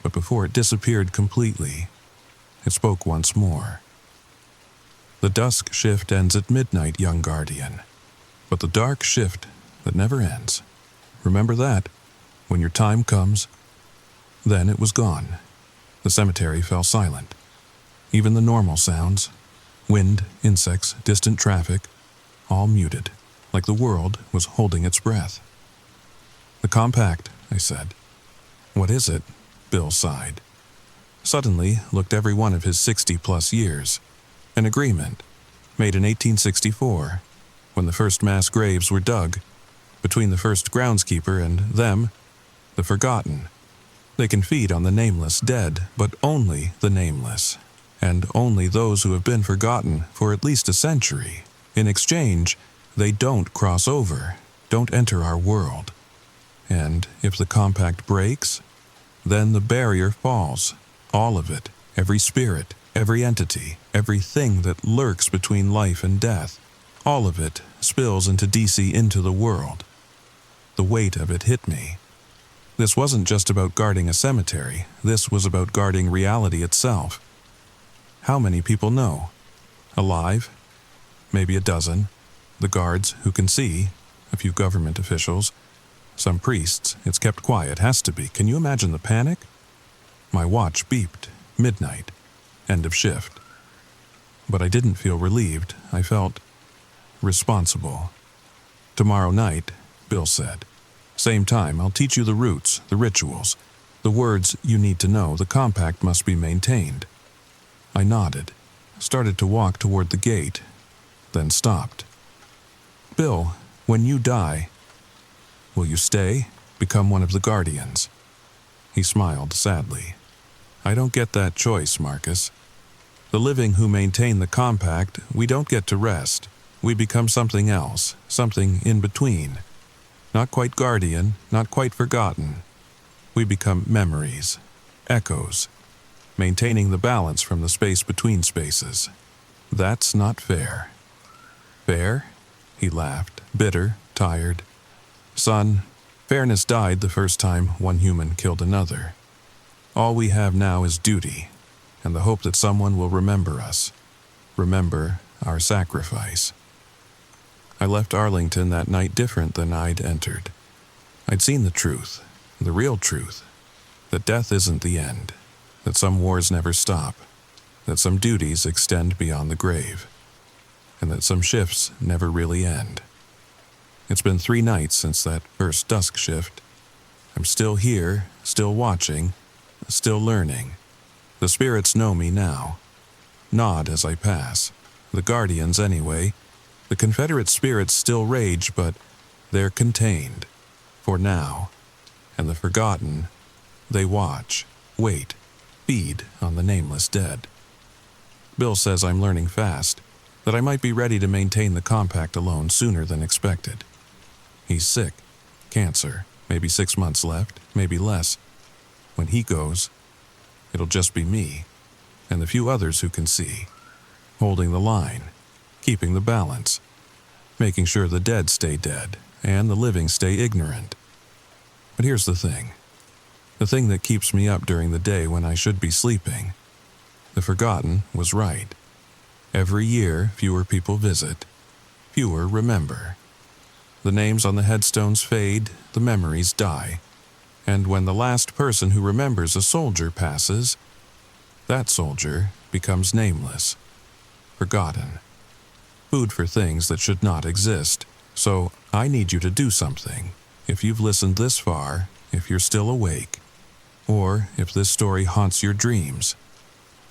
But before it disappeared completely, it spoke once more. The dusk shift ends at midnight, young guardian. But the dark shift that never ends. Remember that, when your time comes. Then it was gone. The cemetery fell silent. Even the normal sounds, wind, insects, distant traffic, all muted, like the world was holding its breath. The compact, I said. What is it? Bill sighed. Suddenly looked every one of his 60-plus years. An agreement, made in 1864, when the first mass graves were dug, between the first groundskeeper and them, the forgotten. They can feed on the nameless dead, but only the nameless, and only those who have been forgotten for at least a century. In exchange, they don't cross over, don't enter our world. And if the compact breaks, then the barrier falls, all of it, every spirit, Every entity, everything that lurks between life and death, all of it spills into DC, into the world. The weight of it hit me. This wasn't just about guarding a cemetery, this was about guarding reality itself. How many people know? Alive? Maybe a dozen. The guards who can see, a few government officials, some priests. It's kept quiet, has to be. Can you imagine the panic? My watch beeped. Midnight. End of shift. But I didn't feel relieved. I felt responsible. Tomorrow night, Bill said. Same time, I'll teach you the roots, the rituals, the words you need to know. The compact must be maintained. I nodded, started to walk toward the gate, then stopped. Bill, when you die, will you stay, become one of the guardians? He smiled sadly. I don't get that choice, Marcus. The living who maintain the compact, we don't get to rest. We become something else, something in between. Not quite guardian, not quite forgotten. We become memories, echoes, maintaining the balance from the space between spaces. That's not fair. Fair? He laughed, bitter, tired. Son, fairness died the first time one human killed another. All we have now is duty, and the hope that someone will remember us, remember our sacrifice. I left Arlington that night different than I'd entered. I'd seen the truth, the real truth, that death isn't the end, that some wars never stop, that some duties extend beyond the grave, and that some shifts never really end. It's been 3 nights since that first dusk shift. I'm still here, still watching, still learning. The spirits know me now. Nod as I pass. The guardians, anyway. The Confederate spirits still rage, but they're contained. For now. And the forgotten, they watch, wait, feed on the nameless dead. Bill says I'm learning fast, that I might be ready to maintain the compact alone sooner than expected. He's sick. Cancer. Maybe 6 months left, maybe less. When he goes, it'll just be me, and the few others who can see, holding the line, keeping the balance, making sure the dead stay dead, and the living stay ignorant. But here's the thing that keeps me up during the day when I should be sleeping. The forgotten was right. Every year, fewer people visit, fewer remember. The names on the headstones fade, the memories die. And when the last person who remembers a soldier passes, that soldier becomes nameless, forgotten. Food for things that should not exist. So I need you to do something. If you've listened this far, if you're still awake, or if this story haunts your dreams,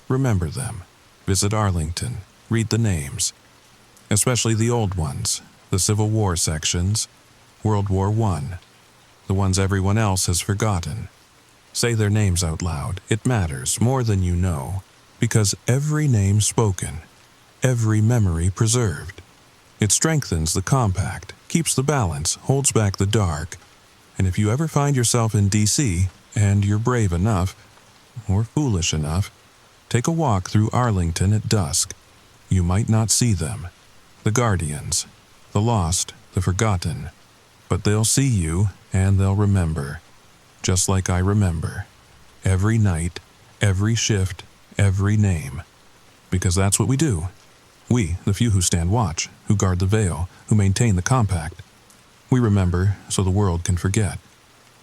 remember them. Visit Arlington. Read the names, especially the old ones, the Civil War sections, World War I, the ones everyone else has forgotten. Say their names out loud. It matters more than you know, because every name spoken, every memory preserved. It strengthens the compact, keeps the balance, holds back the dark. And if you ever find yourself in DC, and you're brave enough, or foolish enough, take a walk through Arlington at dusk. You might not see them, the guardians, the lost, the forgotten, but they'll see you and they'll remember, just like I remember, every night, every shift, every name, because that's what we do. We, the few who stand watch, who guard the veil, who maintain the compact. We remember so the world can forget.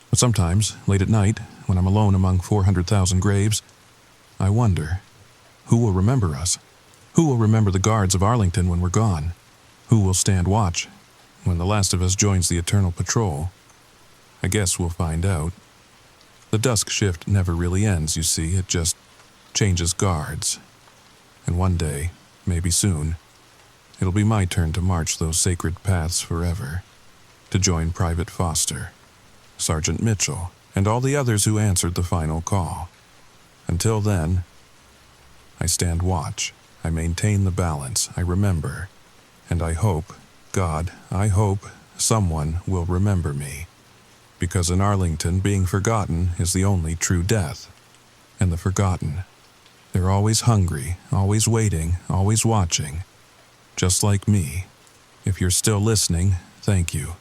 But sometimes, late at night, when I'm alone among 400,000 graves, I wonder, who will remember us? Who will remember the guards of Arlington when we're gone? Who will stand watch when the last of us joins the eternal patrol? I guess we'll find out. The dusk shift never really ends, you see. It just changes guards. And one day, maybe soon, it'll be my turn to march those sacred paths forever, to join Private Foster, Sergeant Mitchell, and all the others who answered the final call. Until then, I stand watch. I maintain the balance, I remember, and I hope, God, I hope someone will remember me, because in Arlington being forgotten is the only true death, and the forgotten They're always hungry, always waiting, always watching. Just like me. If you're still listening, thank you.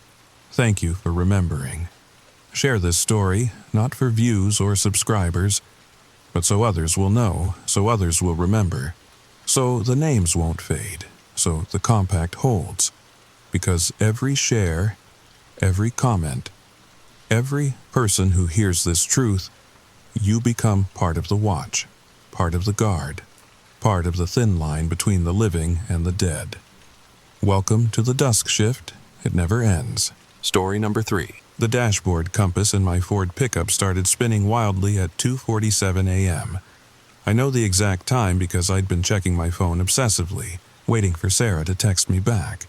Thank you for remembering. Share this story, not for views or subscribers, but so others will know, so others will remember, so the names won't fade, so the compact holds. Because every share, every comment, every person who hears this truth, you become part of the watch, part of the guard, part of the thin line between the living and the dead. Welcome to the dusk shift. It never ends. Story number 3. The dashboard compass in my Ford pickup started spinning wildly at 2:47 a.m. I know the exact time because I'd been checking my phone obsessively, waiting for Sarah to text me back.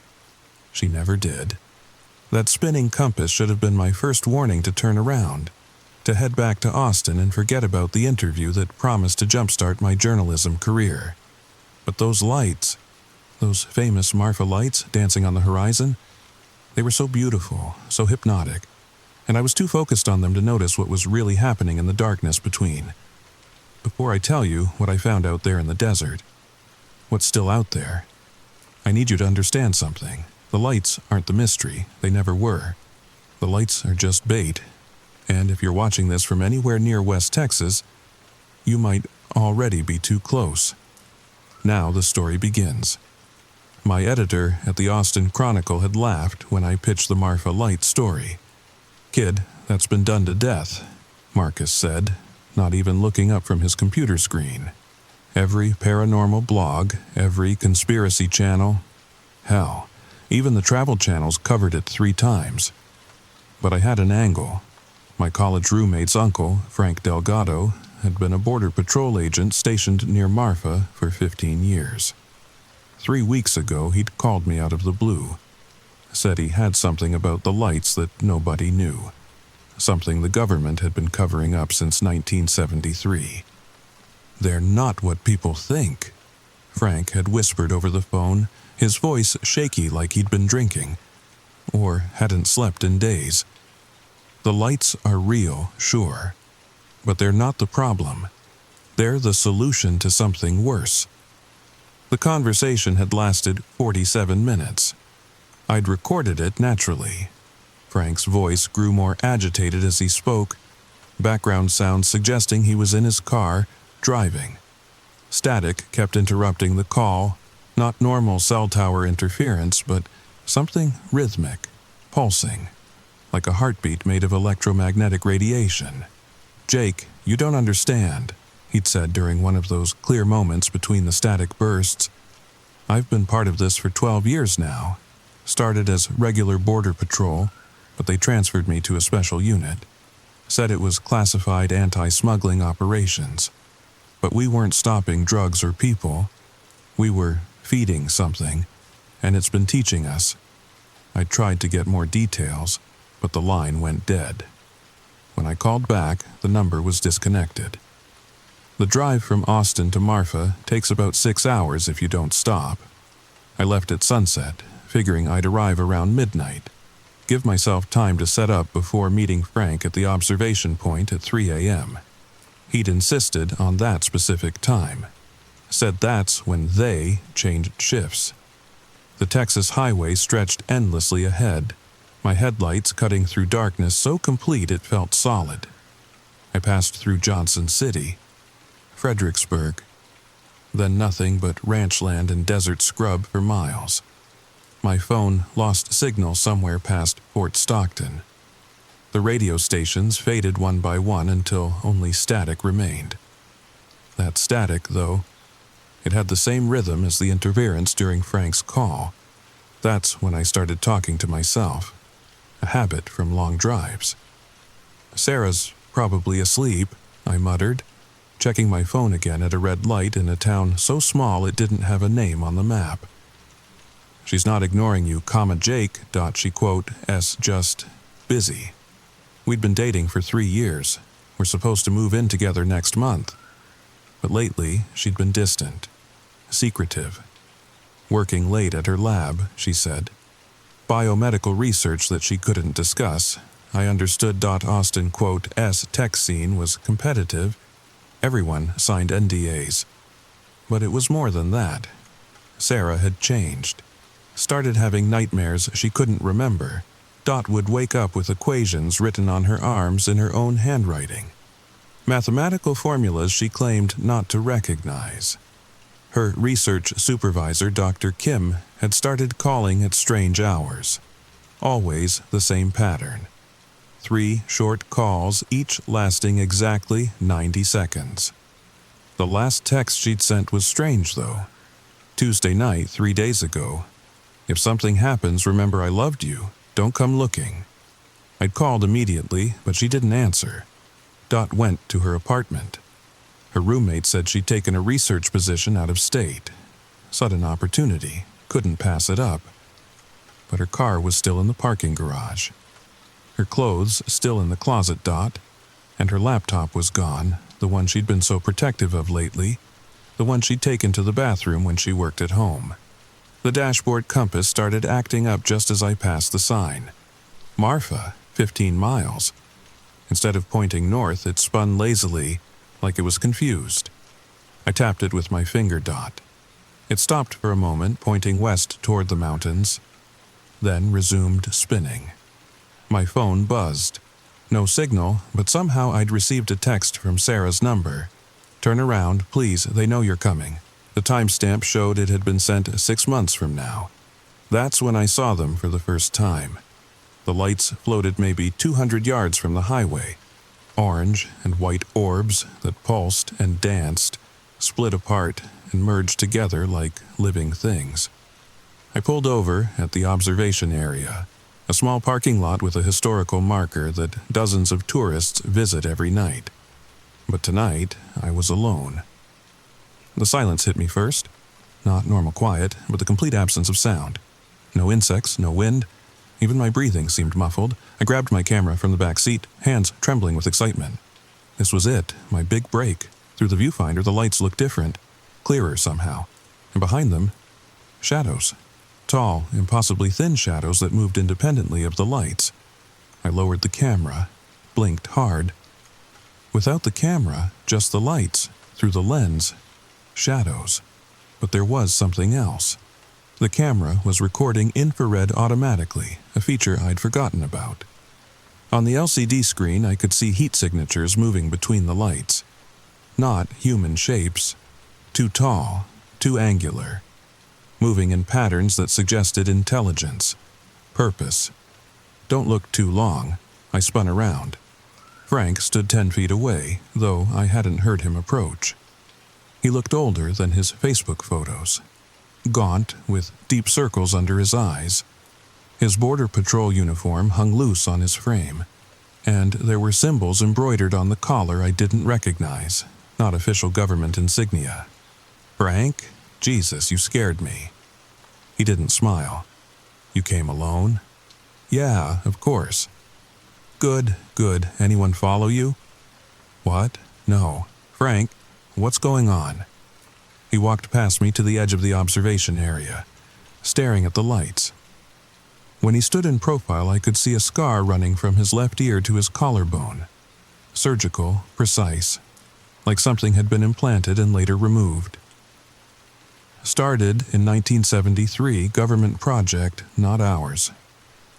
She never did. That spinning compass should have been my first warning to turn around, to head back to Austin and forget about the interview that promised to jumpstart my journalism career. But those lights, those famous Marfa lights dancing on the horizon, they were so beautiful, so hypnotic, and I was too focused on them to notice what was really happening in the darkness between. Before I tell you what I found out there in the desert, what's still out there, I need you to understand something. The lights aren't the mystery. They never were. The lights are just bait. And if you're watching this from anywhere near West Texas, you might already be too close. Now the story begins. My editor at the Austin Chronicle had laughed when I pitched the Marfa Light story. "Kid, that's been done to death," Marcus said, not even looking up from his computer screen. Every paranormal blog, every conspiracy channel, hell, even the travel channels covered it 3 times. But I had an angle. My college roommate's uncle, Frank Delgado, had been a border patrol agent stationed near Marfa for 15 years. 3 weeks ago, he'd called me out of the blue. Said he had something about the lights that nobody knew. Something the government had been covering up since 1973. "They're not what people think," Frank had whispered over the phone, his voice shaky like he'd been drinking, or hadn't slept in days. "The lights are real, sure, but they're not the problem. They're the solution to something worse." The conversation had lasted 47 minutes. I'd recorded it naturally. Frank's voice grew more agitated as he spoke, background sounds suggesting he was in his car, driving. Static kept interrupting the call, not normal cell tower interference, but something rhythmic, pulsing, like a heartbeat made of electromagnetic radiation. "Jake, you don't understand," he'd said during one of those clear moments between the static bursts. "I've been part of this for 12 years now. Started as regular border patrol, but they transferred me to a special unit. Said it was classified anti-smuggling operations. But we weren't stopping drugs or people. We were feeding something, and it's been teaching us." I tried to get more details, but the line went dead. When I called back, the number was disconnected. The drive from Austin to Marfa takes about 6 hours if you don't stop. I left at sunset, figuring I'd arrive around midnight, give myself time to set up before meeting Frank at the observation point at 3 a.m. He'd insisted on that specific time. Said that's when they changed shifts. The Texas highway stretched endlessly ahead, my headlights cutting through darkness so complete it felt solid. I passed through Johnson City, Fredericksburg, then nothing but ranch land and desert scrub for miles. My phone lost signal somewhere past Fort Stockton. The radio stations faded one by one until only static remained. That static, though, it had the same rhythm as the interference during Frank's call. That's when I started talking to myself, a habit from long drives. "Sarah's probably asleep," I muttered, checking my phone again at a red light in a town so small it didn't have a name on the map. "She's not ignoring you, comma Jake, she quote, s just busy. We'd been dating for 3 years. We're supposed to move in together next month. But lately, she'd been distant, secretive. Working late at her lab, she said. Biomedical research that she couldn't discuss. I understood. Austin, quote, s tech scene was competitive, Everyone signed NDAs. But it was more than that. Sarah had changed. Started having nightmares she couldn't remember. Dot would wake up with equations written on her arms in her own handwriting. Mathematical formulas she claimed not to recognize. Her research supervisor, Dr. Kim, had started calling at strange hours. Always the same pattern. 3 short calls, each lasting exactly 90 seconds. The last text she'd sent was strange, though. Tuesday night, 3 days ago. If something happens, remember I loved you. Don't come looking. I'd called immediately, but she didn't answer. Dot went to her apartment. Her roommate said she'd taken a research position out of state. Sudden opportunity. Couldn't pass it up. But her car was still in the parking garage. Her clothes still in the closet, Dot. And her laptop was gone, the one she'd been so protective of lately, the one she'd taken to the bathroom when she worked at home. The dashboard compass started acting up just as I passed the sign. Marfa, 15 miles. Instead of pointing north, it spun lazily, like it was confused. I tapped it with my finger, Dot. It stopped for a moment, pointing west toward the mountains, then resumed spinning. My phone buzzed. No signal, but somehow I'd received a text from Sarah's number. Turn around, please, they know you're coming. The timestamp showed it had been sent 6 months from now. That's when I saw them for the first time. The lights floated maybe 200 yards from the highway. Orange and white orbs that pulsed and danced, split apart and merged together like living things. I pulled over at the observation area, a small parking lot with a historical marker that dozens of tourists visit every night. But tonight, I was alone. The silence hit me first. Not normal quiet, but the complete absence of sound. No insects, no wind. Even my breathing seemed muffled. I grabbed my camera from the back seat, hands trembling with excitement. This was it, my big break. Through the viewfinder, the lights looked different, clearer somehow. And behind them, shadows. Tall, impossibly thin shadows that moved independently of the lights. I lowered the camera, blinked hard. Without the camera, just the lights, through the lens, shadows. But there was something else. The camera was recording infrared automatically, a feature I'd forgotten about. On the LCD screen, I could see heat signatures moving between the lights. Not human shapes. Too tall, too angular. Moving in patterns that suggested intelligence, purpose. Don't look too long. I spun around. Frank stood 10 feet away, though I hadn't heard him approach. He looked older than his Facebook photos. Gaunt, with deep circles under his eyes. His border patrol uniform hung loose on his frame, and there were symbols embroidered on the collar I didn't recognize, not official government insignia. Frank? Jesus, you scared me. He didn't smile. You came alone? Yeah, of course. Good, good. Anyone follow you? What? No. Frank, what's going on? He walked past me to the edge of the observation area, staring at the lights. When he stood in profile, I could see a scar running from his left ear to his collarbone. Surgical, precise, like something had been implanted and later removed. Started in 1973, government project, not ours.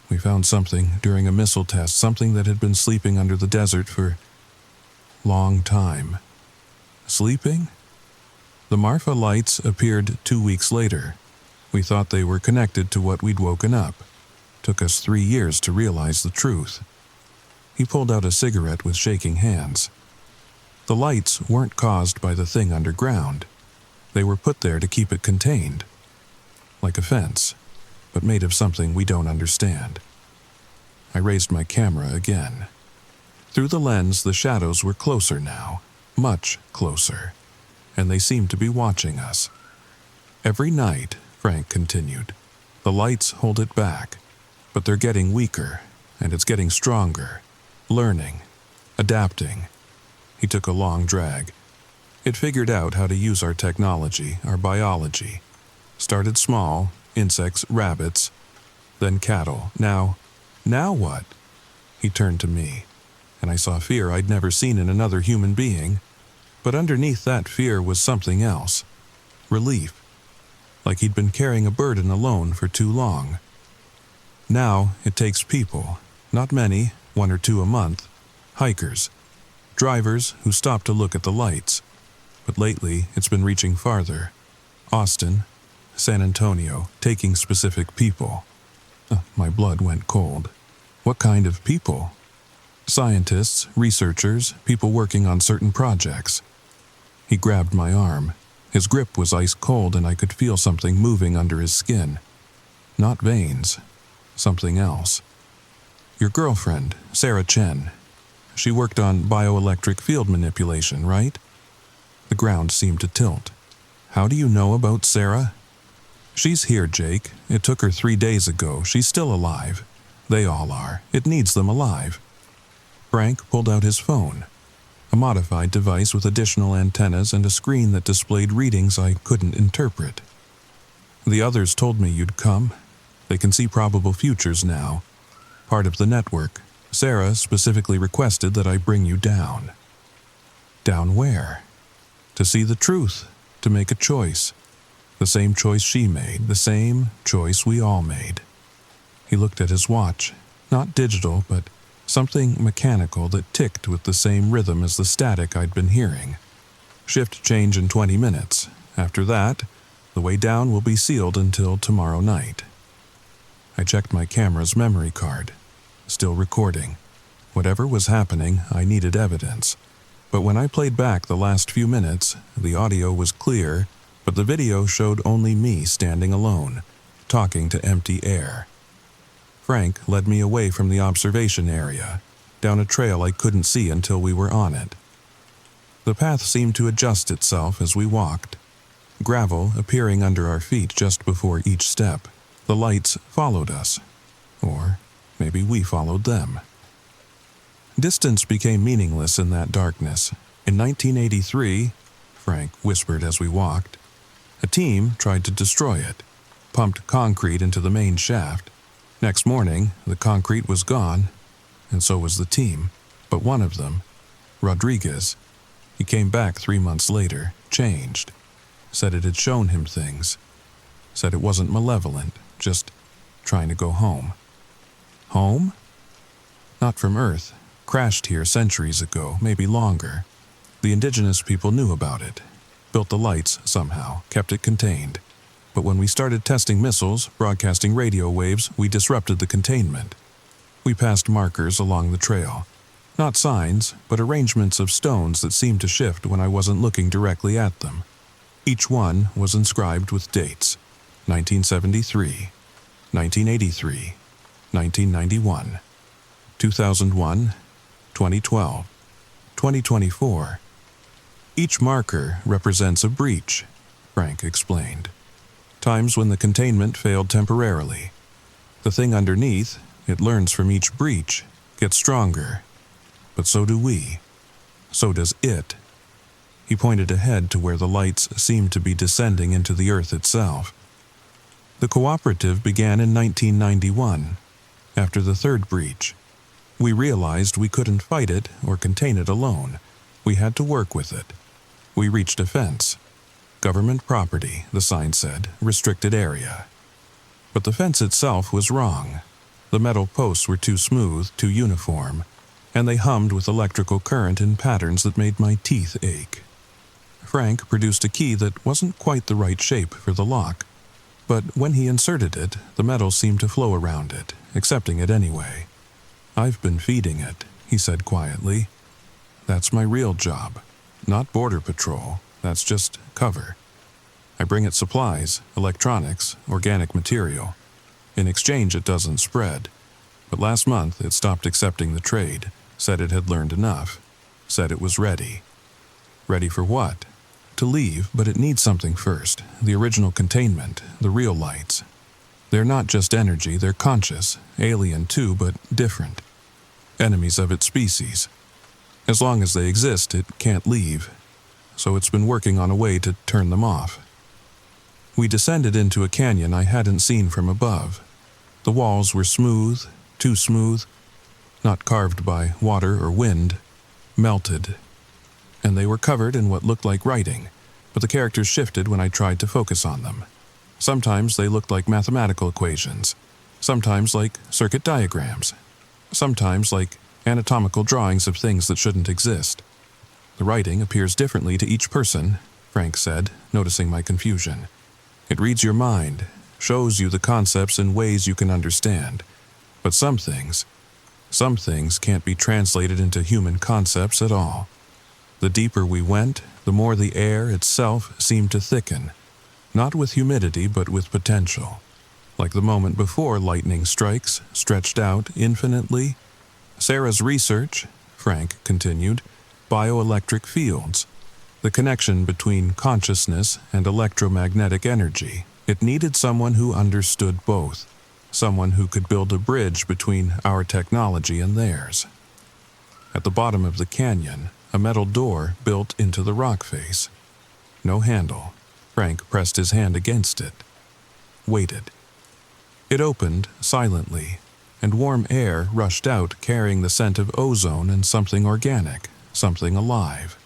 We found something during a missile test, something that had been sleeping under the desert for long time. Sleeping? The Marfa lights appeared 2 weeks later. We thought they were connected to what we'd woken up. Took us 3 years to realize the truth. He pulled out a cigarette with shaking hands. The lights weren't caused by the thing underground. They were put there to keep it contained. Like a fence, but made of something we don't understand. I raised my camera again. Through the lens, the shadows were closer now, much closer, and they seemed to be watching us. Every night, Frank continued, the lights hold it back, but they're getting weaker, and it's getting stronger, learning, adapting. He took a long drag. It figured out how to use our technology, our biology. Started small, insects, rabbits, then cattle. Now what? He turned to me, and I saw fear I'd never seen in another human being. But underneath that fear was something else. Relief. Like he'd been carrying a burden alone for too long. Now it takes people, not many, 1 or 2 a month, hikers, drivers who stop to look at the lights. But lately it's been reaching farther. Austin, San Antonio, taking specific people. My blood went cold. What kind of people? Scientists, researchers, people working on certain projects. He grabbed my arm. His grip was ice cold and I could feel something moving under his skin. Not veins. Something else. Your girlfriend, Sarah Chen. She worked on bioelectric field manipulation, right? The ground seemed to tilt. How do you know about Sarah? She's here, Jake. It took her 3 days ago. She's still alive. They all are. It needs them alive. Frank pulled out his phone. A modified device with additional antennas and a screen that displayed readings I couldn't interpret. The others told me you'd come. They can see probable futures now. Part of the network. Sarah specifically requested that I bring you down. Down where? To see the truth, to make a choice. The same choice she made, the same choice we all made. He looked at his watch, not digital, but something mechanical that ticked with the same rhythm as the static I'd been hearing. Shift change in 20 minutes. After that, the way down will be sealed until tomorrow night. I checked my camera's memory card. Still recording. Whatever was happening, I needed evidence. But when I played back the last few minutes, the audio was clear, but the video showed only me standing alone, talking to empty air. Frank led me away from the observation area, down a trail I couldn't see until we were on it. The path seemed to adjust itself as we walked, gravel appearing under our feet just before each step. The lights followed us, or maybe we followed them. Distance became meaningless in that darkness. In 1983, Frank whispered as we walked, a team tried to destroy it, pumped concrete into the main shaft. Next morning, the concrete was gone, and so was the team. But one of them, Rodriguez, he came back 3 months later, changed. Said it had shown him things. Said it wasn't malevolent, just trying to go home. Home? Not from Earth. Crashed here centuries ago, maybe longer. The indigenous people knew about it. Built the lights somehow, kept it contained. But when we started testing missiles, broadcasting radio waves, we disrupted the containment. We passed markers along the trail. Not signs, but arrangements of stones that seemed to shift when I wasn't looking directly at them. Each one was inscribed with dates. 1973, 1983, 1991, 2001, 2012, 2024. Each marker represents a breach, Frank explained. Times when the containment failed temporarily. The thing underneath, it learns from each breach, gets stronger. But so do we. So does it. He pointed ahead to where the lights seemed to be descending into the earth itself. The cooperative began in 1991, after the third breach. We realized we couldn't fight it or contain it alone. We had to work with it. We reached a fence. Government property, the sign said, restricted area. But the fence itself was wrong. The metal posts were too smooth, too uniform, and they hummed with electrical current in patterns that made my teeth ache. Frank produced a key that wasn't quite the right shape for the lock, but when he inserted it, the metal seemed to flow around it, accepting it anyway. I've been feeding it, he said quietly. That's my real job. Not border patrol, that's just cover. I bring it supplies, electronics, organic material. In exchange it doesn't spread. But last month it stopped accepting the trade, said it had learned enough, said it was ready. Ready for what? To leave, but it needs something first, the original containment, the real lights. They're not just energy, they're conscious, alien too, but different. Enemies of its species. As long as they exist, it can't leave. So it's been working on a way to turn them off. We descended into a canyon I hadn't seen from above. The walls were smooth, too smooth, not carved by water or wind, melted. and they were covered in what looked like writing, but the characters shifted when I tried to focus on them. Sometimes they looked like mathematical equations, sometimes like circuit diagrams, sometimes like anatomical drawings of things that shouldn't exist. The writing appears differently to each person, Frank said, noticing my confusion. It reads your mind, shows you the concepts in ways you can understand, but some things can't be translated into human concepts at all. The deeper we went, the more the air itself seemed to thicken, not with humidity but with potential. Like the moment before lightning strikes, stretched out infinitely. Sarah's research, Frank continued, bioelectric fields, the connection between consciousness and electromagnetic energy. It needed someone who understood both, someone who could build a bridge between our technology and theirs. At the bottom of the canyon, a metal door built into the rock face. No handle. Frank pressed his hand against it. Waited. It opened silently, and warm air rushed out carrying the scent of ozone and something organic, something alive.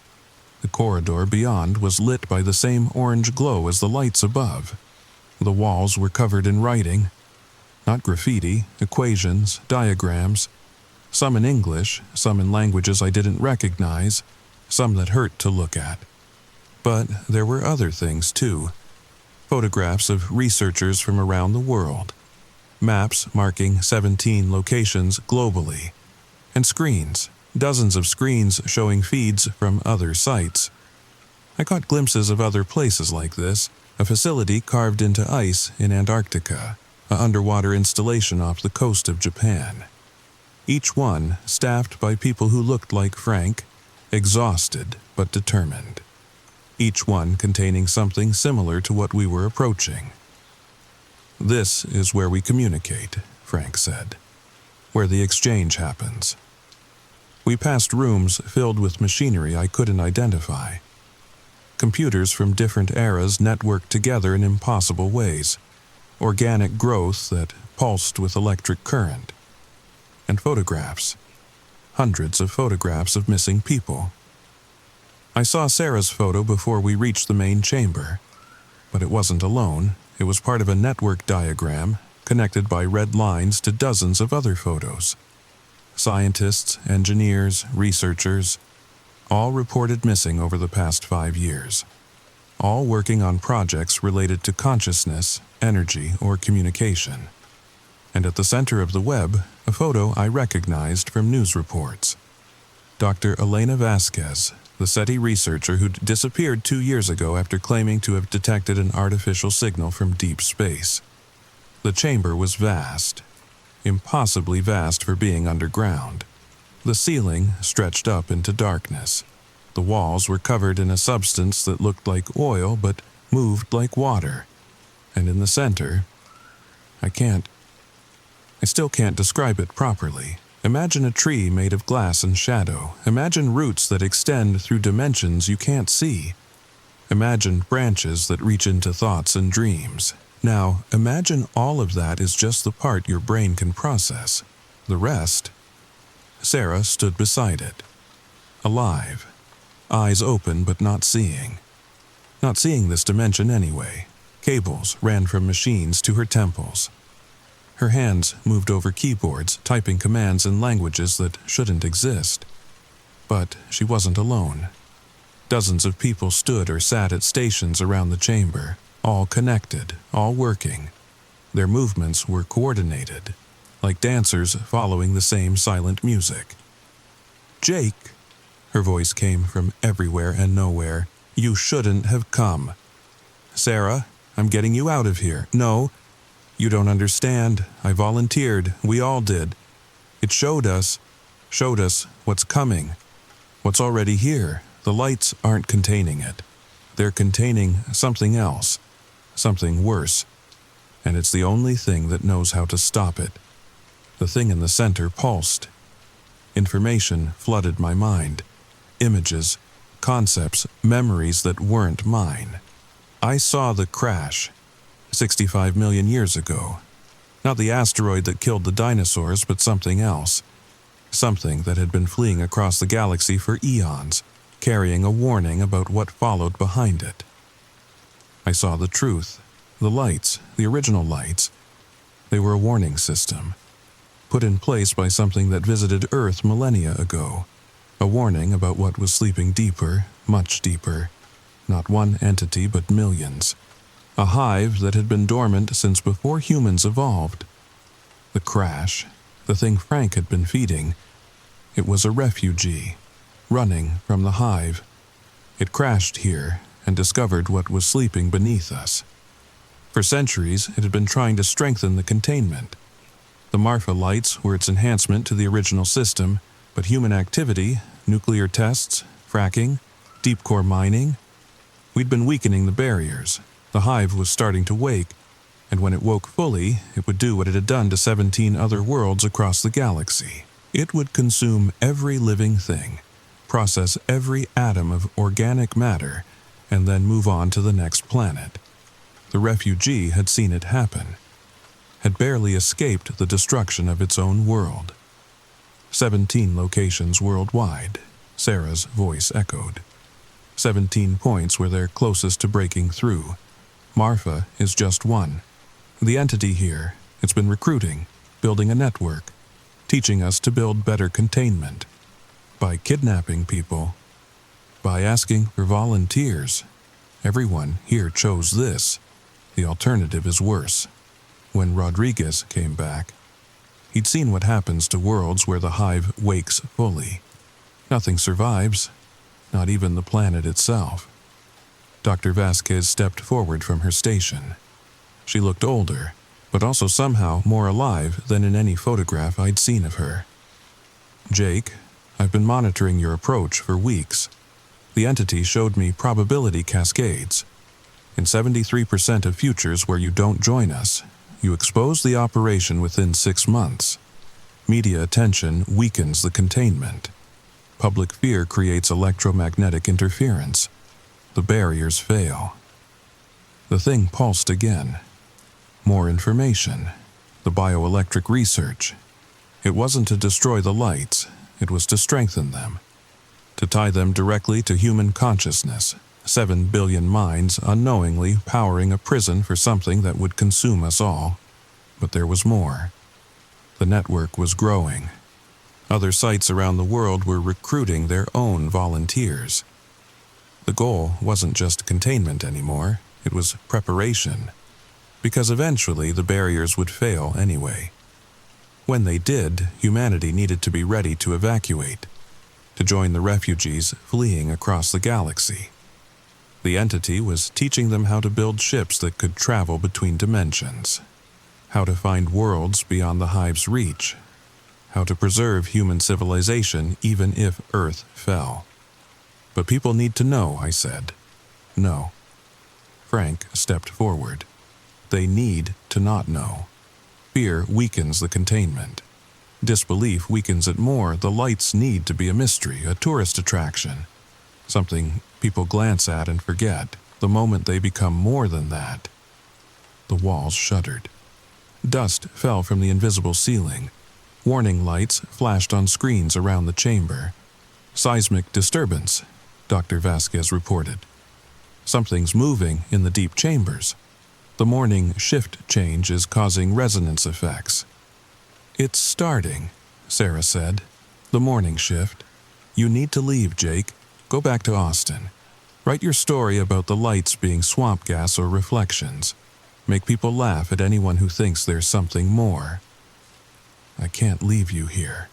The corridor beyond was lit by the same orange glow as the lights above. The walls were covered in writing, not graffiti, equations, diagrams, some in English, some in languages I didn't recognize, some that hurt to look at. But there were other things too. Photographs of researchers from around the world, maps marking 17 locations globally, and screens, dozens of screens showing feeds from other sites. I caught glimpses of other places like this, a facility carved into ice in Antarctica, an underwater installation off the coast of Japan. Each one staffed by people who looked like Frank, exhausted but determined. Each one containing something similar to what we were approaching. "This is where we communicate," Frank said, "where the exchange happens." We passed rooms filled with machinery I couldn't identify. Computers from different eras networked together in impossible ways, organic growth that pulsed with electric current. And photographs. Hundreds of photographs of missing people. I saw Sarah's photo before we reached the main chamber, but it wasn't alone. It was part of a network diagram connected by red lines to dozens of other photos. Scientists, engineers, researchers, all reported missing over the past 5 years, all working on projects related to consciousness, energy, or communication. And at the center of the web, a photo I recognized from news reports. Dr. Elena Vasquez, the SETI researcher who'd disappeared 2 years ago after claiming to have detected an artificial signal from deep space. The chamber was vast, impossibly vast for being underground. The ceiling stretched up into darkness. The walls were covered in a substance that looked like oil but moved like water. And in the center, I still can't describe it properly. Imagine a tree made of glass and shadow. Imagine roots that extend through dimensions you can't see. Imagine branches that reach into thoughts and dreams. Now, imagine all of that is just the part your brain can process. The rest. Sarah stood beside it. Alive. Eyes open but not seeing. Not seeing this dimension anyway. Cables ran from machines to her temples. Her hands moved over keyboards, typing commands in languages that shouldn't exist. But she wasn't alone. Dozens of people stood or sat at stations around the chamber, all connected, all working. Their movements were coordinated, like dancers following the same silent music. "Jake," her voice came from everywhere and nowhere, "you shouldn't have come." "Sarah, I'm getting you out of here." "No. You don't understand. I volunteered. We all did. It showed us what's coming, what's already here. The lights aren't containing it. They're containing something else, something worse. And it's the only thing that knows how to stop it." The thing in the center pulsed. Information flooded my mind. Images, concepts, memories that weren't mine. I saw the crash. 65 million years ago. Not the asteroid that killed the dinosaurs, but something else. Something that had been fleeing across the galaxy for eons, carrying a warning about what followed behind it. I saw the truth. The lights, the original lights, they were a warning system, put in place by something that visited Earth millennia ago. A warning about what was sleeping deeper, much deeper. Not one entity, but millions. A hive that had been dormant since before humans evolved. The crash, the thing Frank had been feeding, it was a refugee, running from the hive. It crashed here and discovered what was sleeping beneath us. For centuries, it had been trying to strengthen the containment. The Marfa lights were its enhancement to the original system, but human activity, nuclear tests, fracking, deep core mining, we'd been weakening the barriers. The hive was starting to wake, and when it woke fully, it would do what it had done to 17 other worlds across the galaxy. It would consume every living thing, process every atom of organic matter, and then move on to the next planet. The refugee had seen it happen, had barely escaped the destruction of its own world. 17 locations worldwide, Sarah's voice echoed. 17 points where they're closest to breaking through. Marfa is just one. The entity here, it's been recruiting, building a network, teaching us to build better containment. By kidnapping people, by asking for volunteers. Everyone here chose this. The alternative is worse. When Rodriguez came back, he'd seen what happens to worlds where the hive wakes fully. Nothing survives, not even the planet itself. Dr. Vasquez stepped forward from her station. She looked older, but also somehow more alive than in any photograph I'd seen of her. Jake, I've been monitoring your approach for weeks. The entity showed me probability cascades. In 73% of futures where you don't join us, you expose the operation within 6 months. Media attention weakens the containment. Public fear creates electromagnetic interference. The barriers fail. The thing pulsed again. More information. The bioelectric research. It wasn't to destroy the lights, it was to strengthen them. To tie them directly to human consciousness. 7 billion minds unknowingly powering a prison for something that would consume us all. But there was more. The network was growing. Other sites around the world were recruiting their own volunteers. The goal wasn't just containment anymore, it was preparation. Because eventually the barriers would fail anyway. When they did, humanity needed to be ready to evacuate, to join the refugees fleeing across the galaxy. The entity was teaching them how to build ships that could travel between dimensions, how to find worlds beyond the hive's reach, how to preserve human civilization even if Earth fell. But people need to know, I said. No. Frank stepped forward. They need to not know. Fear weakens the containment. Disbelief weakens it more. The lights need to be a mystery, a tourist attraction. Something people glance at and forget. The moment they become more than that. The walls shuddered. Dust fell from the invisible ceiling. Warning lights flashed on screens around the chamber. Seismic disturbance, Dr. Vasquez reported. Something's moving in the deep chambers. The morning shift change is causing resonance effects. It's starting, Sarah said. The morning shift. You need to leave, Jake. Go back to Austin. Write your story about the lights being swamp gas or reflections. Make people laugh at anyone who thinks there's something more. I can't leave you here.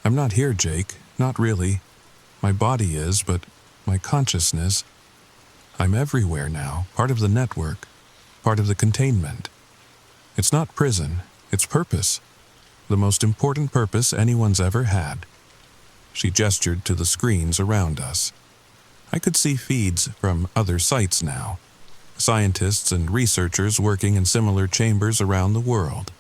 I'm not here, Jake. Not really. My body is, but my consciousness. I'm everywhere now, part of the network, part of the containment. It's not prison, it's purpose. The most important purpose anyone's ever had. She gestured to the screens around us. I could see feeds from other sites now. Scientists and researchers working in similar chambers around the world.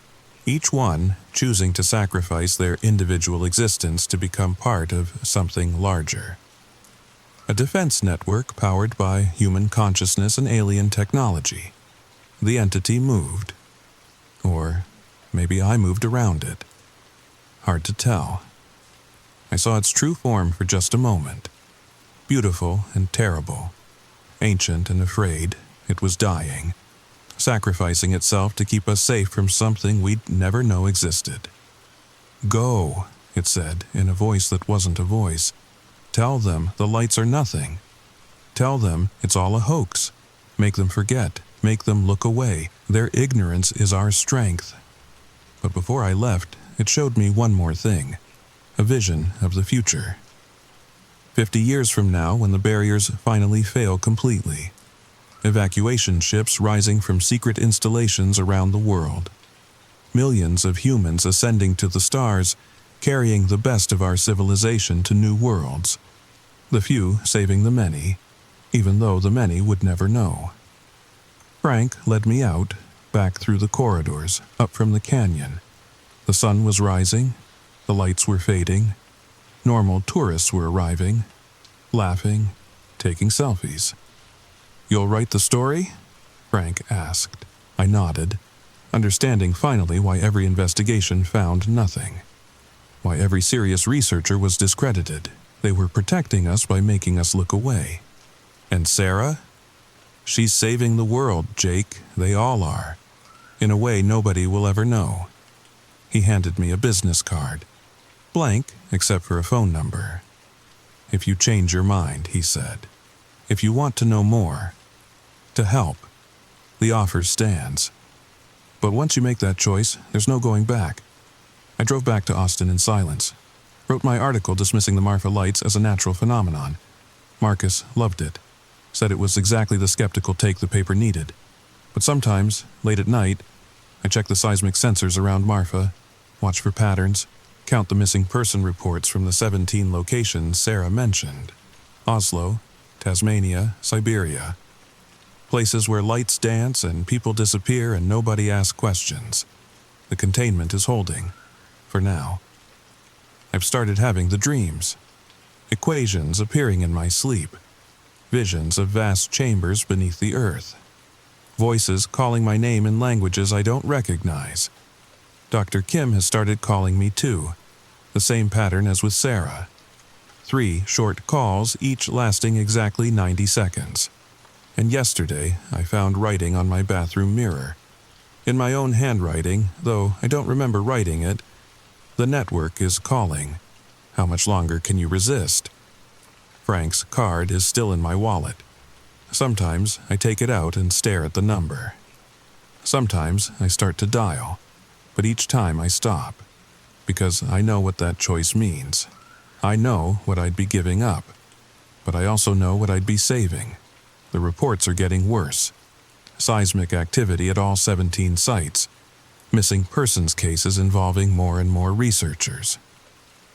Each one choosing to sacrifice their individual existence to become part of something larger. A defense network powered by human consciousness and alien technology. The entity moved. Or maybe I moved around it. Hard to tell. I saw its true form for just a moment. beautiful and terrible. Ancient and afraid, it was dying, sacrificing itself to keep us safe from something we'd never know existed. "Go," it said in a voice that wasn't a voice. "Tell them the lights are nothing. Tell them it's all a hoax. Make them forget. Make them look away. Their ignorance is our strength." But before I left, it showed me one more thing, a vision of the future. 50 years from now, when the barriers finally fail completely. Evacuation ships rising from secret installations around the world. Millions of humans ascending to the stars, carrying the best of our civilization to new worlds. The few saving the many, even though the many would never know. Frank led me out, back through the corridors, up from the canyon. The sun was rising, the lights were fading. Normal tourists were arriving, laughing, taking selfies. "You'll write the story?" Frank asked. I nodded, understanding finally why every investigation found nothing. Why every serious researcher was discredited. They were protecting us by making us look away. "And Sarah?" "She's saving the world, Jake. They all are. In a way nobody will ever know." He handed me a business card. Blank, except for a phone number. "If you change your mind," he said. "If you want to know more, to help, the offer stands. But once you make that choice, there's no going back." I drove back to Austin in silence. Wrote my article dismissing the Marfa lights as a natural phenomenon. Marcus loved it. Said it was exactly the skeptical take the paper needed. But sometimes, late at night, I check the seismic sensors around Marfa, watch for patterns, count the missing person reports from the 17 locations Sarah mentioned. Oslo, Tasmania, Siberia. Places where lights dance and people disappear and nobody asks questions. The containment is holding, for now. I've started having the dreams. Equations appearing in my sleep. Visions of vast chambers beneath the earth. Voices calling my name in languages I don't recognize. Dr. Kim has started calling me too. The same pattern as with Sarah. 3 short calls, each lasting exactly 90 seconds. And yesterday, I found writing on my bathroom mirror. In my own handwriting, though I don't remember writing it, "The network is calling. How much longer can you resist?" Frank's card is still in my wallet. Sometimes I take it out and stare at the number. Sometimes I start to dial, but each time I stop, because I know what that choice means. I know what I'd be giving up, but I also know what I'd be saving. The reports are getting worse. Seismic activity at all 17 sites. Missing persons cases involving more and more researchers.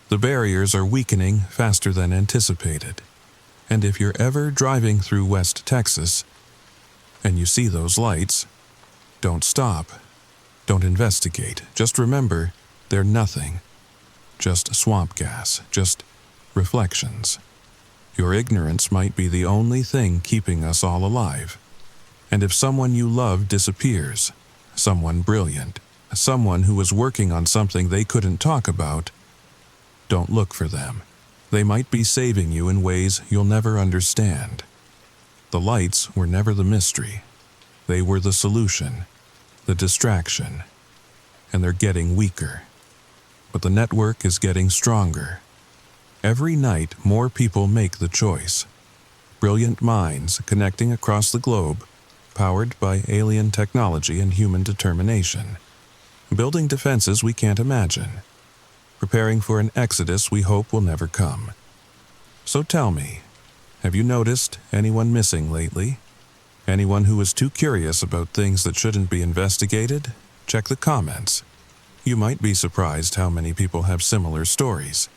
The barriers are weakening faster than anticipated. And if you're ever driving through West Texas and you see those lights, don't stop. Don't investigate. Just remember, they're nothing. Just swamp gas. Just reflections. Your ignorance might be the only thing keeping us all alive. And if someone you love disappears, someone brilliant, someone who was working on something they couldn't talk about, don't look for them. They might be saving you in ways you'll never understand. The lights were never the mystery. They were the solution, the distraction. And they're getting weaker. But the network is getting stronger. Every night, more people make the choice. Brilliant minds connecting across the globe, powered by alien technology and human determination. Building defenses we can't imagine. Preparing for an exodus we hope will never come. So tell me, have you noticed anyone missing lately? Anyone who is too curious about things that shouldn't be investigated? Check the comments. You might be surprised how many people have similar stories.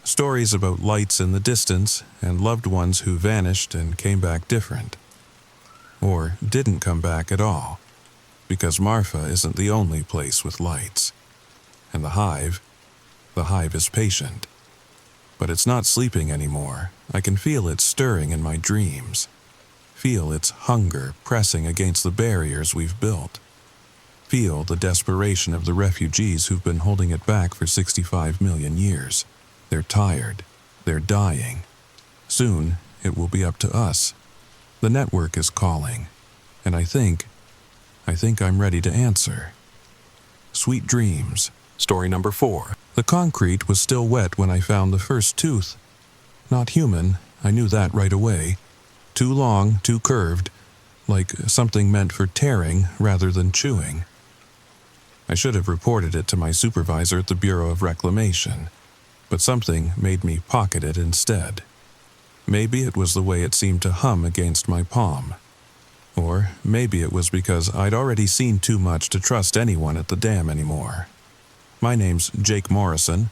Stories about lights in the distance and loved ones who vanished and came back different. Or didn't come back at all. Because Marfa isn't the only place with lights. And the hive is patient. But it's not sleeping anymore. I can feel it stirring in my dreams. Feel its hunger pressing against the barriers we've built. Feel the desperation of the refugees who've been holding it back for 65 million years. They're tired. They're dying. Soon, it will be up to us. The network is calling, and I think I'm ready to answer. Sweet dreams. Story number 4. The concrete was still wet when I found the first tooth. Not human, I knew that right away. Too long, too curved, like something meant for tearing rather than chewing. I should have reported it to my supervisor at the Bureau of Reclamation, but something made me pocket it instead. Maybe it was the way it seemed to hum against my palm. Or maybe it was because I'd already seen too much to trust anyone at the dam anymore. My name's Jake Morrison,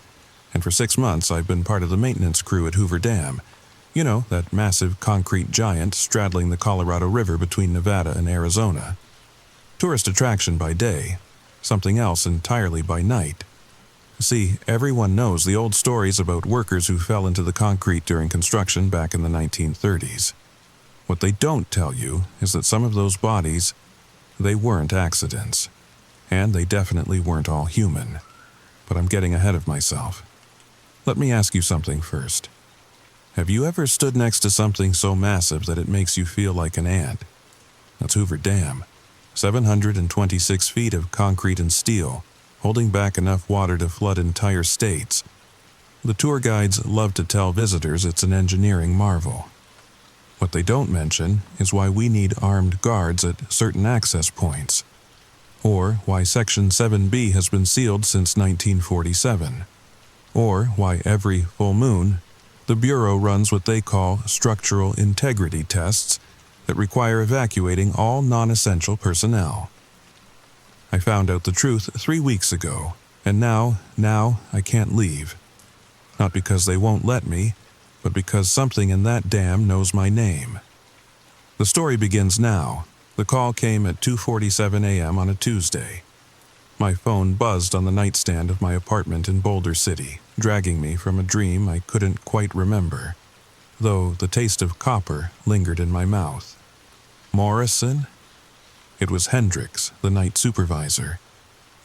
and for 6 months I've been part of the maintenance crew at Hoover Dam. You know, that massive concrete giant straddling the Colorado River between Nevada and Arizona. Tourist attraction by day, something else entirely by night. See, everyone knows the old stories about workers who fell into the concrete during construction back in the 1930s. What they don't tell you is that some of those bodies, they weren't accidents. And they definitely weren't all human. But I'm getting ahead of myself. Let me ask you something first. Have you ever stood next to something so massive that it makes you feel like an ant? That's Hoover Dam. 726 feet of concrete and steel, holding back enough water to flood entire states. The tour guides love to tell visitors it's an engineering marvel. What they don't mention is why we need armed guards at certain access points, or why Section 7B has been sealed since 1947, or why every full moon, the Bureau runs what they call structural integrity tests that require evacuating all non-essential personnel. I found out the truth 3 weeks ago, and now I can't leave. Not because they won't let me, but because something in that dam knows my name. The story begins now. The call came at 2:47 a.m. on a Tuesday. My phone buzzed on the nightstand of my apartment in Boulder City, dragging me from a dream I couldn't quite remember, though the taste of copper lingered in my mouth. Morrison? It was Hendricks, the night supervisor.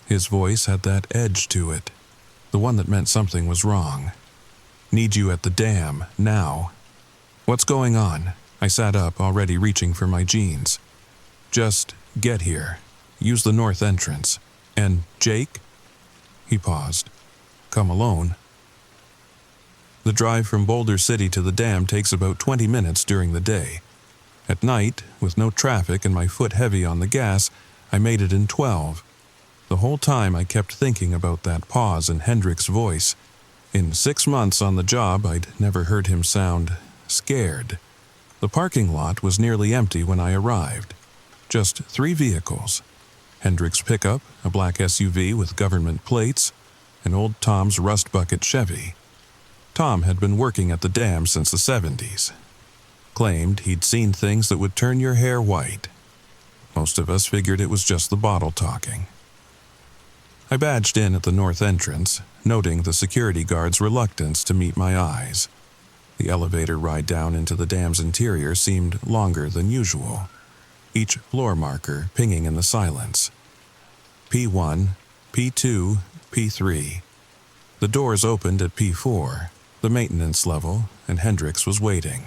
His voice had that edge to it, the one that meant something was wrong. Need you at the dam, now. What's going on? I sat up, already reaching for my jeans. Just get here. Use the north entrance. And Jake? He paused. Come alone. The drive from Boulder City to the dam takes about 20 minutes during the day. At night, with no traffic and my foot heavy on the gas, I made it in 12. The whole time I kept thinking about that pause in Hendricks' voice. In 6 months on the job, I'd never heard him sound scared. The parking lot was nearly empty when I arrived. Just 3 vehicles. Hendricks' pickup, a black SUV with government plates, and old Tom's rust bucket Chevy. Tom had been working at the dam since the 70s. Claimed he'd seen things that would turn your hair white. Most of us figured it was just the bottle talking. I badged in at the north entrance, noting the security guard's reluctance to meet my eyes. The elevator ride down into the dam's interior seemed longer than usual, each floor marker pinging in the silence. P1, P2, P3. The doors opened at P4, the maintenance level, and Hendricks was waiting.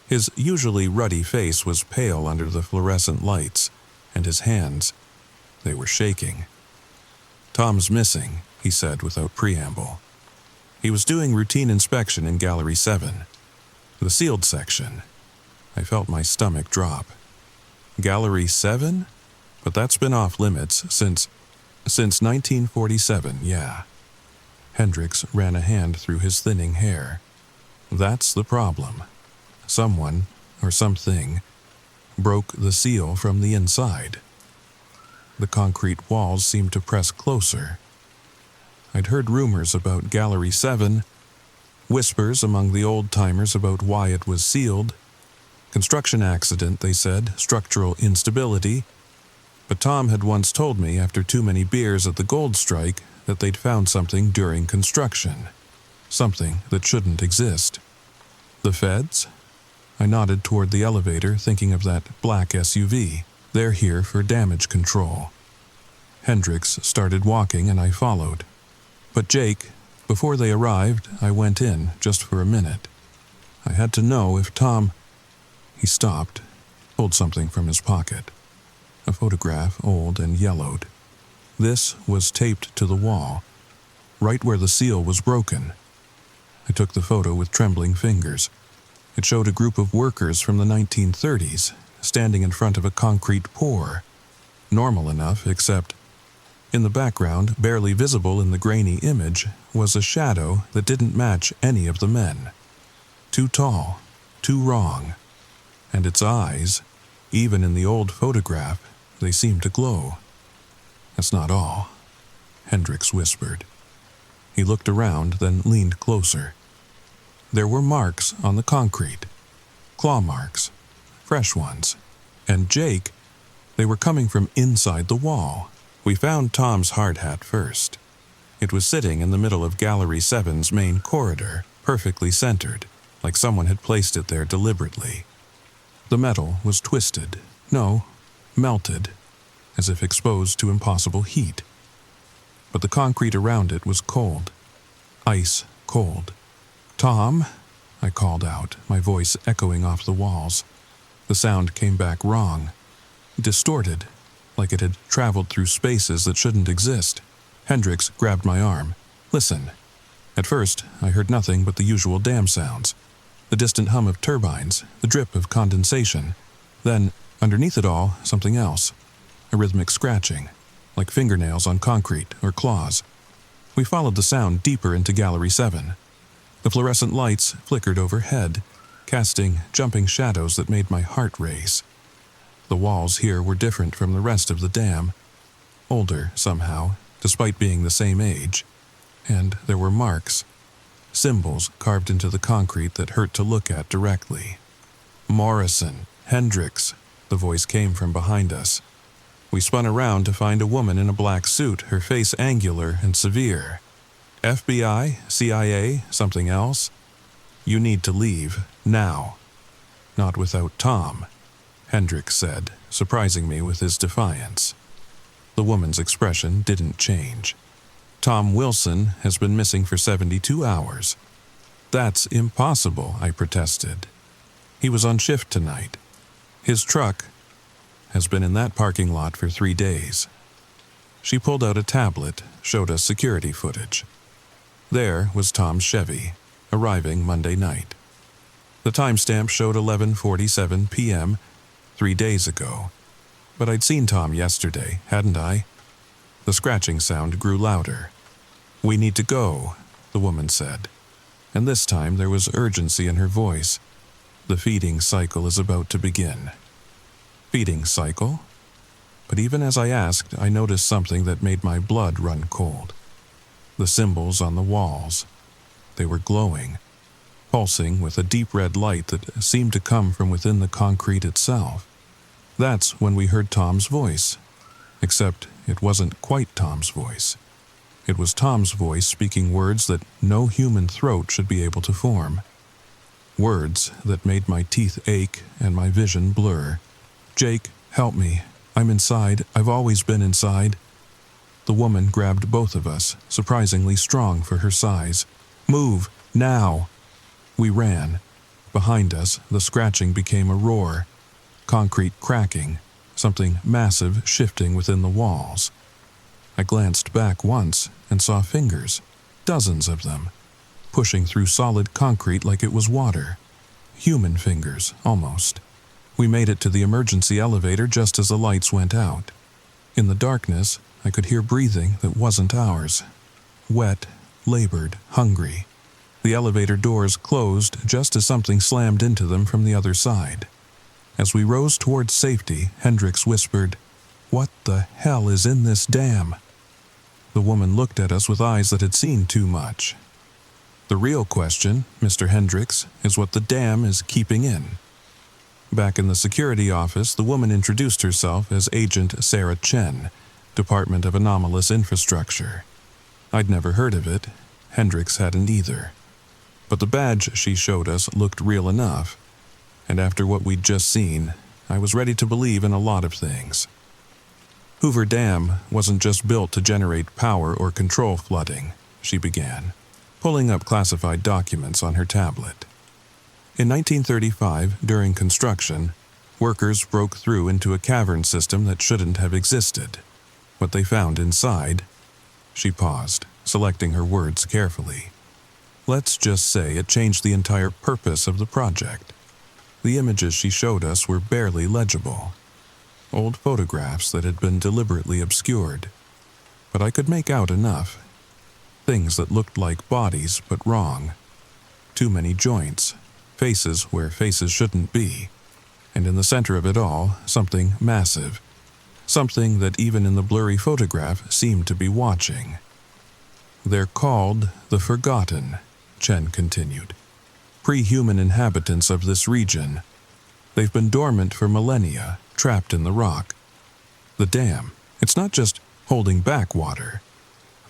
His usually ruddy face was pale under the fluorescent lights, and his hands, they were shaking. Tom's missing, he said without preamble. He was doing routine inspection in Gallery 7, the sealed section. I felt my stomach drop. Gallery 7? But that's been off limits since 1947, yeah. Hendricks ran a hand through his thinning hair. That's the problem. Someone, or something, broke the seal from the inside. The concrete walls seemed to press closer. I'd heard rumors about Gallery 7, whispers among the old-timers about why it was sealed. Construction accident, they said, structural instability. But Tom had once told me after too many beers at the Gold Strike that they'd found something during construction. Something that shouldn't exist. The feds? I nodded toward the elevator, thinking of that black SUV. They're here for damage control. Hendricks started walking and I followed. But Jake, before they arrived, I went in just for a minute. I had to know if Tom... He stopped, pulled something from his pocket. A photograph, old and yellowed. This was taped to the wall, right where the seal was broken. I took the photo with trembling fingers. It showed a group of workers from the 1930s standing in front of a concrete pour. Normal enough, except in the background, barely visible in the grainy image, was a shadow that didn't match any of the men. Too tall, too wrong. And its eyes, even in the old photograph, they seemed to glow. That's not all, Hendricks whispered. He looked around, then leaned closer. There were marks on the concrete. Claw marks. Fresh ones. And Jake, they were coming from inside the wall. We found Tom's hard hat first. It was sitting in the middle of Gallery 7's main corridor, perfectly centered, like someone had placed it there deliberately. The metal was twisted. No, melted, as if exposed to impossible heat. But the concrete around it was cold. Ice cold. "Tom," I called out, my voice echoing off the walls. The sound came back wrong. Distorted, like it had traveled through spaces that shouldn't exist. Hendricks grabbed my arm. "Listen." At first, I heard nothing but the usual dam sounds. The distant hum of turbines, the drip of condensation. Then, underneath it all, something else. A rhythmic scratching, like fingernails on concrete or claws. We followed the sound deeper into Gallery 7. The fluorescent lights flickered overhead, casting jumping shadows that made my heart race. The walls here were different from the rest of the dam. Older, somehow, despite being the same age. And there were marks. Symbols carved into the concrete that hurt to look at directly. "Morrison, Hendricks," the voice came from behind us. We spun around to find a woman in a black suit, her face angular and severe. "FBI, CIA, something else? You need to leave, now." "Not without Tom," Hendricks said, surprising me with his defiance. The woman's expression didn't change. "Tom Wilson has been missing for 72 hours. "That's impossible," I protested. "He was on shift tonight. His truck has been in that parking lot for 3 days. She pulled out a tablet, showed us security footage. There was Tom's Chevy, arriving Monday night. The timestamp showed 11:47 p.m., 3 days ago. But I'd seen Tom yesterday, hadn't I? The scratching sound grew louder. "We need to go," the woman said. And this time there was urgency in her voice. "The feeding cycle is about to begin." Feeding cycle? But even as I asked, I noticed something that made my blood run cold. The symbols on the walls. They were glowing, pulsing with a deep red light that seemed to come from within the concrete itself. That's when we heard Tom's voice. Except it wasn't quite Tom's voice. It was Tom's voice speaking words that no human throat should be able to form. Words that made my teeth ache and my vision blur. "Jake, help me. I'm inside. I've always been inside." The woman grabbed both of us, surprisingly strong for her size. "Move, now!" We ran. Behind us, the scratching became a roar. Concrete cracking, something massive shifting within the walls. I glanced back once and saw fingers, dozens of them, pushing through solid concrete like it was water. Human fingers, almost. We made it to the emergency elevator just as the lights went out. In the darkness, I could hear breathing that wasn't ours. Wet, labored, hungry. The elevator doors closed just as something slammed into them from the other side. As we rose towards safety, Hendricks whispered, "What the hell is in this dam?" The woman looked at us with eyes that had seen too much. "The real question, Mr. Hendricks, is what the dam is keeping in." Back in the security office, the woman introduced herself as Agent Sarah Chen, Department of Anomalous Infrastructure. I'd never heard of it. Hendricks hadn't either. But the badge she showed us looked real enough, and after what we'd just seen, I was ready to believe in a lot of things. Hoover Dam wasn't just built to generate power or control flooding, she began, pulling up classified documents on her tablet. In 1935, during construction, workers broke through into a cavern system that shouldn't have existed. What they found inside... She paused, selecting her words carefully. Let's just say it changed the entire purpose of the project. The images she showed us were barely legible. Old photographs that had been deliberately obscured. But I could make out enough. Things that looked like bodies, but wrong. Too many joints, faces where faces shouldn't be. And in the center of it all, something massive. Something that even in the blurry photograph seemed to be watching. They're called the Forgotten, Chen continued. Pre-human inhabitants of this region. They've been dormant for millennia, trapped in the rock. The dam, it's not just holding back water.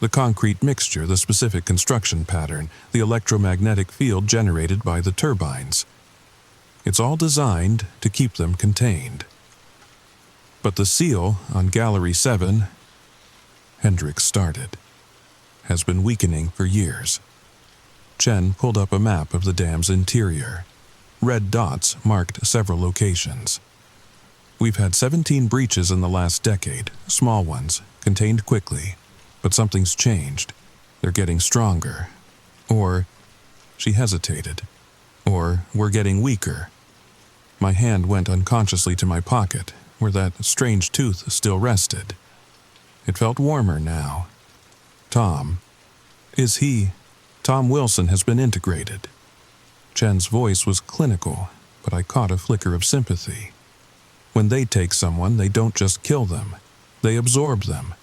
The concrete mixture, the specific construction pattern, the electromagnetic field generated by the turbines. It's all designed to keep them contained. But the seal on Gallery 7, Hendricks started, has been weakening for years. Chen pulled up a map of the dam's interior. Red dots marked several locations. We've had 17 breaches in the last decade, small ones, contained quickly. But something's changed. They're getting stronger. Or, she hesitated. Or, we're getting weaker. My hand went unconsciously to my pocket, where that strange tooth still rested. It felt warmer now. Tom. Tom Wilson has been integrated. Chen's voice was clinical, but I caught a flicker of sympathy. When they take someone, they don't just kill them. They absorb them.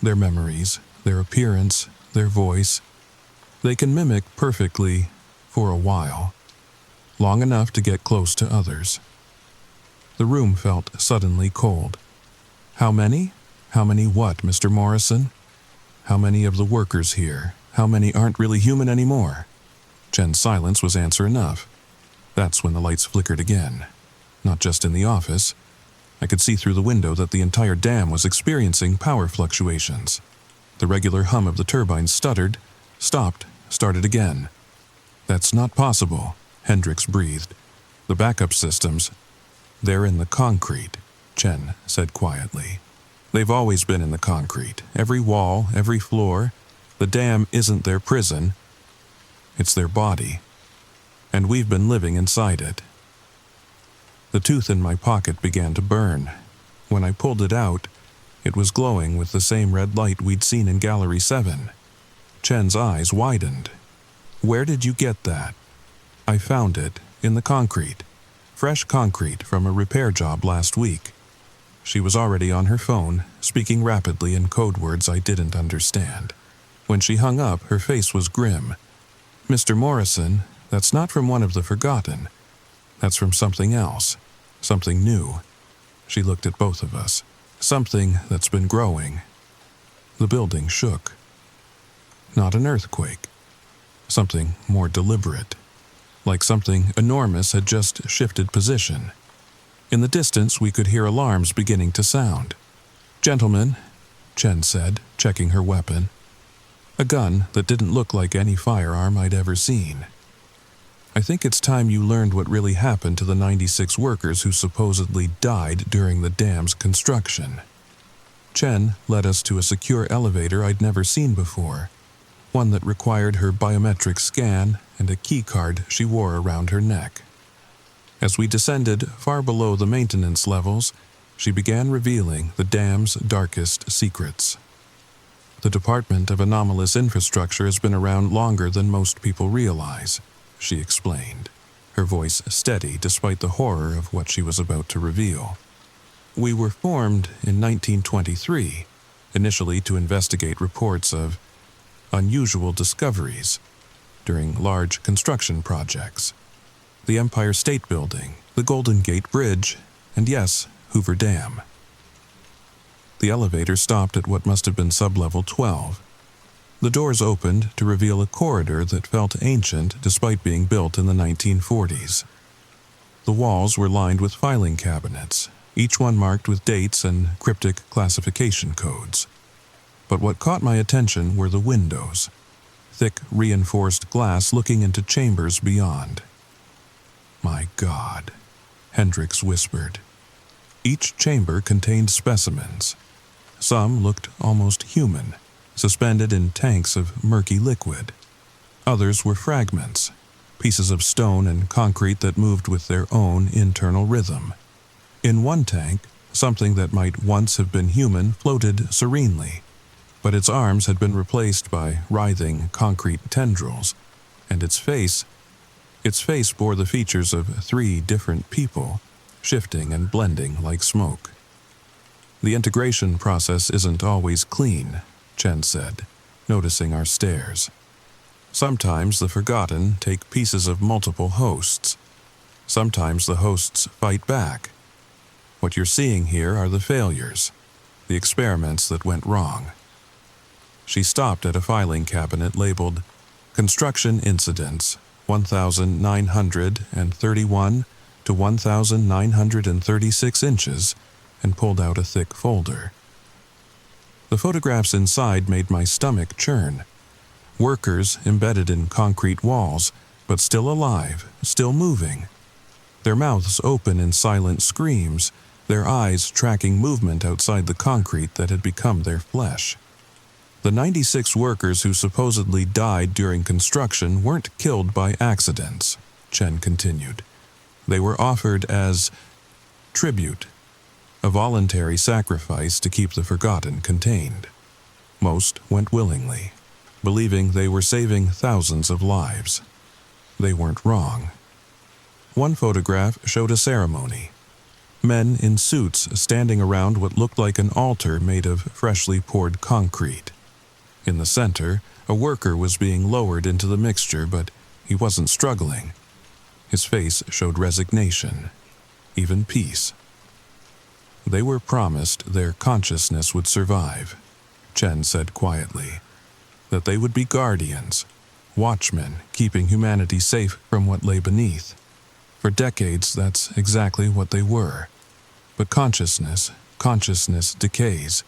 Their memories, their appearance, their voice. They can mimic perfectly for a while. Long enough to get close to others. The room felt suddenly cold. How many? How many what, Mr. Morrison? How many of the workers here? How many aren't really human anymore? Chen's silence was answer enough. That's when the lights flickered again. Not just in the office. I could see through the window that the entire dam was experiencing power fluctuations. The regular hum of the turbines stuttered, stopped, started again. That's not possible, Hendricks breathed. The backup systems, they're in the concrete, Chen said quietly. They've always been in the concrete. Every wall, every floor. The dam isn't their prison. It's their body. And we've been living inside it. The tooth in my pocket began to burn. When I pulled it out, it was glowing with the same red light we'd seen in Gallery 7. Chen's eyes widened. Where did you get that? I found it in the concrete. Fresh concrete from a repair job last week. She was already on her phone, speaking rapidly in code words I didn't understand. When she hung up, her face was grim. Mr. Morrison, that's not from one of the Forgotten. That's from something else. Something new. She looked at both of us. Something that's been growing. The building shook. Not an earthquake. Something more deliberate. Like something enormous had just shifted position. In the distance, we could hear alarms beginning to sound. Gentlemen, Chen said, checking her weapon. A gun that didn't look like any firearm I'd ever seen. I think it's time you learned what really happened to the 96 workers who supposedly died during the dam's construction. Chen led us to a secure elevator I'd never seen before, one that required her biometric scan and a key card she wore around her neck. As we descended far below the maintenance levels, she began revealing the dam's darkest secrets. The Department of Anomalous Infrastructure has been around longer than most people realize, she explained, her voice steady despite the horror of what she was about to reveal. We were formed in 1923, initially to investigate reports of unusual discoveries during large construction projects. The Empire State Building, the Golden Gate Bridge, and yes, Hoover Dam. The elevator stopped at what must have been sublevel 12. The doors opened to reveal a corridor that felt ancient despite being built in the 1940s. The walls were lined with filing cabinets, each one marked with dates and cryptic classification codes. But what caught my attention were the windows, thick reinforced glass looking into chambers beyond. "My God," Hendricks whispered. Each chamber contained specimens. Some looked almost human, suspended in tanks of murky liquid. Others were fragments, pieces of stone and concrete that moved with their own internal rhythm. In one tank, something that might once have been human floated serenely, but its arms had been replaced by writhing concrete tendrils, and its face bore the features of 3 different people, shifting and blending like smoke. "The integration process isn't always clean," Chen said, noticing our stares. "Sometimes the forgotten take pieces of multiple hosts. Sometimes the hosts fight back. What you're seeing here are the failures, the experiments that went wrong." She stopped at a filing cabinet labeled Construction Incidents 1,931 to 1,936 inches and pulled out a thick folder. The photographs inside made my stomach churn. Workers embedded in concrete walls, but still alive, still moving. Their mouths open in silent screams, their eyes tracking movement outside the concrete that had become their flesh. The 96 workers who supposedly died during construction weren't killed by accidents, Chen continued. They were offered as tribute, a voluntary sacrifice to keep the forgotten contained. Most went willingly, believing they were saving thousands of lives. They weren't wrong. One photograph showed a ceremony. Men in suits standing around what looked like an altar made of freshly poured concrete. In the center, a worker was being lowered into the mixture, but he wasn't struggling. His face showed resignation, even peace. They were promised their consciousness would survive, Chen said quietly, that they would be guardians, watchmen keeping humanity safe from what lay beneath. For decades, that's exactly what they were. But consciousness decays,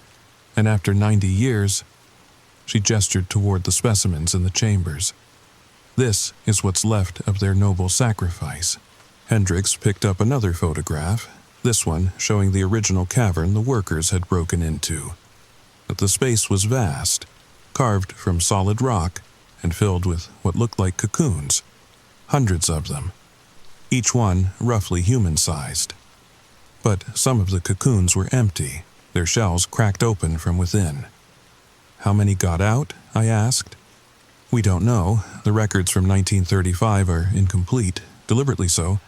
and after 90 years, she gestured toward the specimens in the chambers. This is what's left of their noble sacrifice. Hendricks picked up another photograph, this one showing the original cavern the workers had broken into. But the space was vast, carved from solid rock and filled with what looked like cocoons, hundreds of them, each one roughly human-sized. But some of the cocoons were empty, their shells cracked open from within. "How many got out?" I asked. "We don't know. The records from 1935 are incomplete, deliberately so,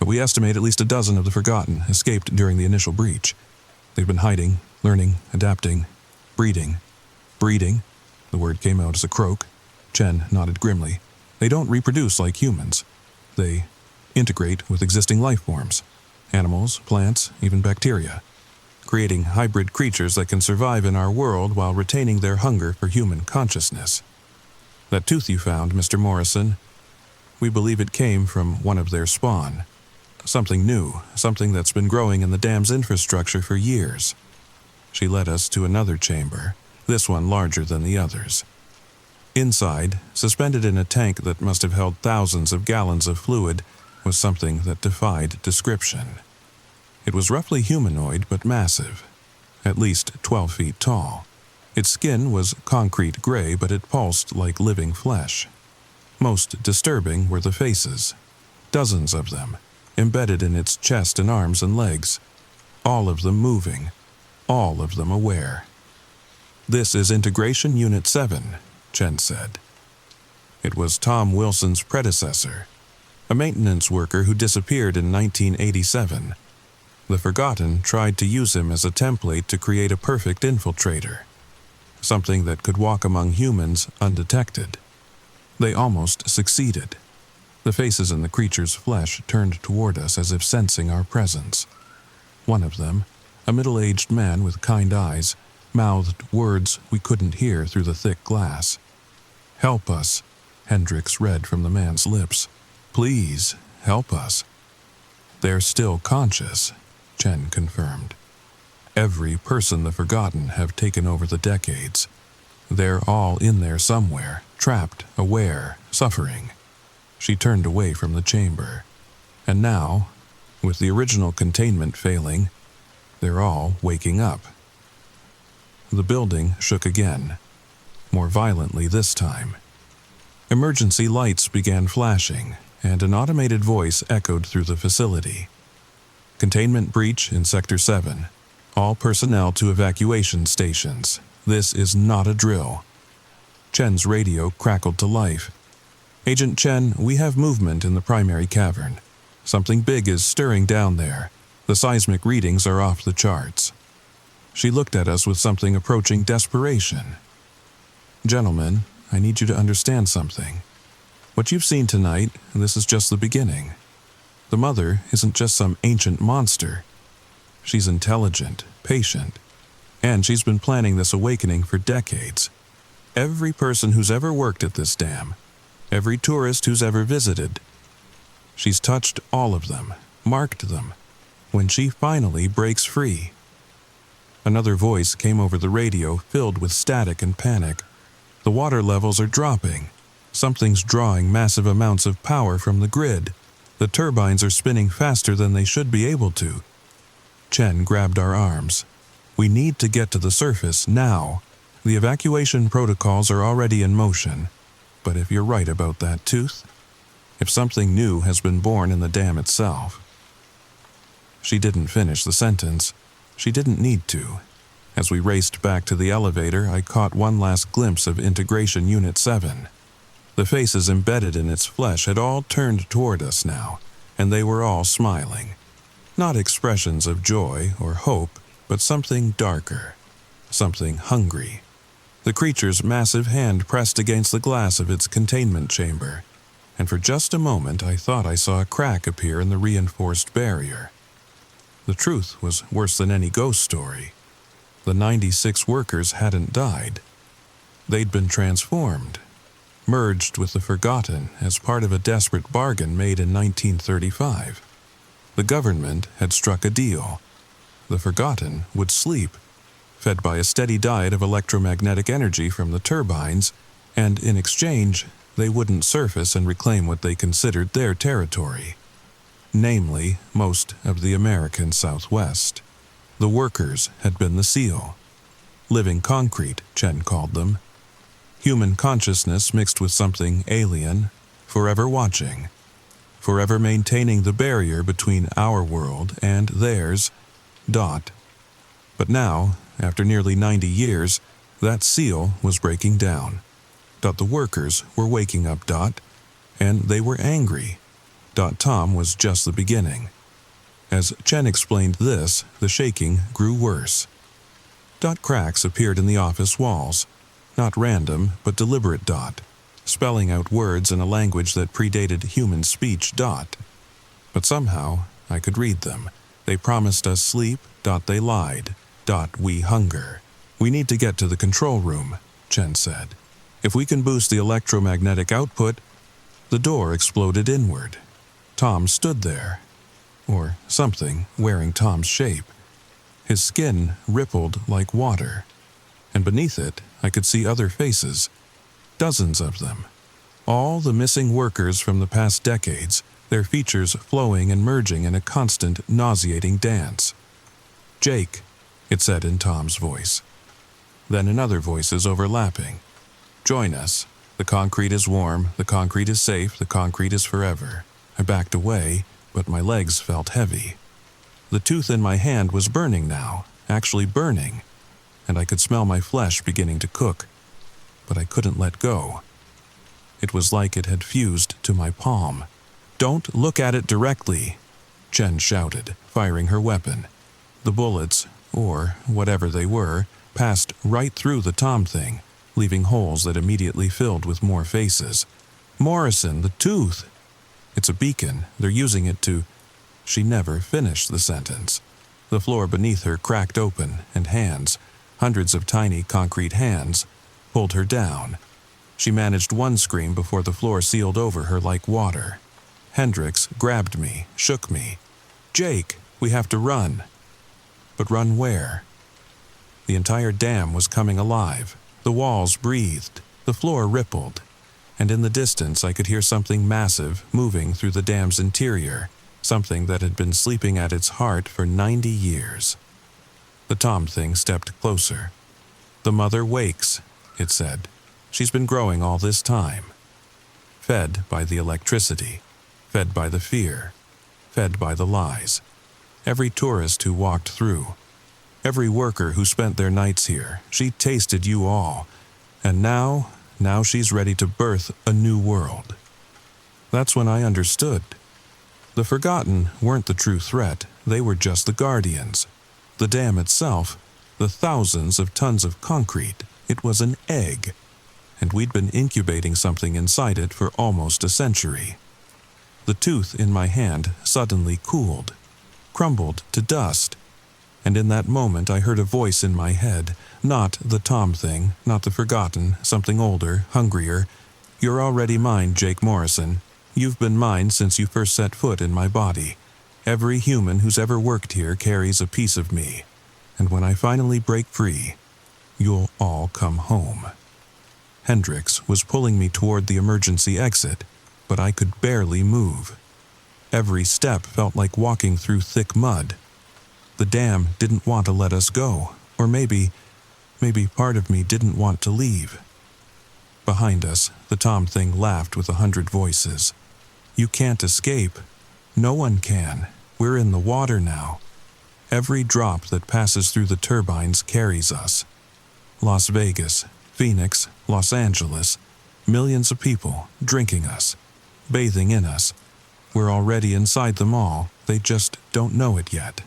but we estimate at least a dozen of the forgotten escaped during the initial breach. They've been hiding, learning, adapting, breeding." "Breeding?" The word came out as a croak. Chen nodded grimly. "They don't reproduce like humans. They integrate with existing life forms, animals, plants, even bacteria, creating hybrid creatures that can survive in our world while retaining their hunger for human consciousness. That tooth you found, Mr. Morrison, we believe it came from one of their spawn. Something new, something that's been growing in the dam's infrastructure for years." She led us to another chamber, this one larger than the others. Inside, suspended in a tank that must have held thousands of gallons of fluid, was something that defied description. It was roughly humanoid but massive, at least 12 feet tall. Its skin was concrete gray, but it pulsed like living flesh. Most disturbing were the faces, dozens of them, embedded in its chest and arms and legs, all of them moving, all of them aware. "This is Integration Unit 7, Chen said. It was Tom Wilson's predecessor, a maintenance worker who disappeared in 1987. The Forgotten tried to use him as a template to create a perfect infiltrator, something that could walk among humans undetected. They almost succeeded. The faces in the creature's flesh turned toward us as if sensing our presence. One of them, a middle-aged man with kind eyes, mouthed words we couldn't hear through the thick glass. "Help us," Hendricks read from the man's lips. "Please, help us." "They're still conscious," Chen confirmed. "Every person the Forgotten have taken over the decades. They're all in there somewhere, trapped, aware, suffering." She turned away from the chamber. And now, with the original containment failing, they're all waking up. The building shook again, more violently this time. Emergency lights began flashing, and an automated voice echoed through the facility. Containment breach in Sector 7. All personnel to evacuation stations. This is not a drill. Chen's radio crackled to life. Agent Chen, we have movement in the primary cavern. Something big is stirring down there. The seismic readings are off the charts. She looked at us with something approaching desperation. Gentlemen, I need you to understand something. What you've seen tonight, this is just the beginning. The mother isn't just some ancient monster. She's intelligent, patient, and she's been planning this awakening for decades. Every person who's ever worked at this dam, every tourist who's ever visited, she's touched all of them, marked them, when she finally breaks free. Another voice came over the radio, filled with static and panic. The water levels are dropping. Something's drawing massive amounts of power from the grid. The turbines are spinning faster than they should be able to. Chen grabbed our arms. We need to get to the surface now. The evacuation protocols are already in motion. But if you're right about that tooth, if something new has been born in the dam itself. She didn't finish the sentence. She didn't need to. As we raced back to the elevator, I caught one last glimpse of Integration Unit 7. The faces embedded in its flesh had all turned toward us now, and they were all smiling. Not expressions of joy or hope, but something darker, something hungry. The creature's massive hand pressed against the glass of its containment chamber, and for just a moment I thought I saw a crack appear in the reinforced barrier. The truth was worse than any ghost story. The 96 workers hadn't died. They'd been transformed, merged with the forgotten as part of a desperate bargain made in 1935. The government had struck a deal. The forgotten would sleep, fed by a steady diet of electromagnetic energy from the turbines, and in exchange, they wouldn't surface and reclaim what they considered their territory, namely, most of the American Southwest. The workers had been the seal. Living concrete, Chen called them. Human consciousness mixed with something alien, forever watching, forever maintaining the barrier between our world and theirs. But now, after nearly 90 years, that seal was breaking down. The workers were waking up. And they were angry. Tom was just the beginning. As Chen explained this, the shaking grew worse. Cracks appeared in the office walls, not random, but deliberate. Spelling out words in a language that predated human speech. But somehow, I could read them. They promised us sleep. They lied. We hunger. We need to get to the control room, Chen said. If we can boost the electromagnetic output. The door exploded inward. Tom stood there. Or something wearing Tom's shape. His skin rippled like water, and beneath it I could see other faces, dozens of them. All the missing workers from the past decades, their features flowing and merging in a constant, nauseating dance. "Jake," it said in Tom's voice. Then in other voices overlapping. "Join us. The concrete is warm, the concrete is safe, the concrete is forever." I backed away, but my legs felt heavy. The tooth in my hand was burning now, actually burning, and I could smell my flesh beginning to cook, but I couldn't let go. It was like it had fused to my palm. "Don't look at it directly," Chen shouted, firing her weapon. The bullets, or whatever they were, passed right through the Tom thing, leaving holes that immediately filled with more faces. "Morrison, the tooth! It's a beacon. They're using it to—" She never finished the sentence. The floor beneath her cracked open, and hands, hundreds of tiny concrete hands, pulled her down. She managed one scream before the floor sealed over her like water. Hendricks grabbed me, shook me. "Jake, we have to run." But run where? The entire dam was coming alive. The walls breathed, the floor rippled, and in the distance I could hear something massive moving through the dam's interior. something that had been sleeping at its heart for 90 years. The Tom thing stepped closer. "The mother wakes," it said. "She's been growing all this time. Fed by the electricity, fed by the fear, fed by the lies. Every tourist who walked through, every worker who spent their nights here, she tasted you all. And now she's ready to birth a new world." That's when I understood. The forgotten weren't the true threat, they were just the guardians. The dam itself, the thousands of tons of concrete, it was an egg. And we'd been incubating something inside it for almost a century. The tooth in my hand suddenly cooled, crumbled to dust. And in that moment I heard a voice in my head, not the Tom thing, not the forgotten, something older, hungrier. "You're already mine, Jake Morrison. You've been mine since you first set foot in my body. Every human who's ever worked here carries a piece of me. And when I finally break free, you'll all come home." Hendricks was pulling me toward the emergency exit, but I could barely move. Every step felt like walking through thick mud. The dam didn't want to let us go, or maybe part of me didn't want to leave. Behind us, the Tom thing laughed with 100 voices. "You can't escape. No one can. We're in the water now. Every drop that passes through the turbines carries us. Las Vegas, Phoenix, Los Angeles, millions of people drinking us, bathing in us. We're already inside them all, they just don't know it yet."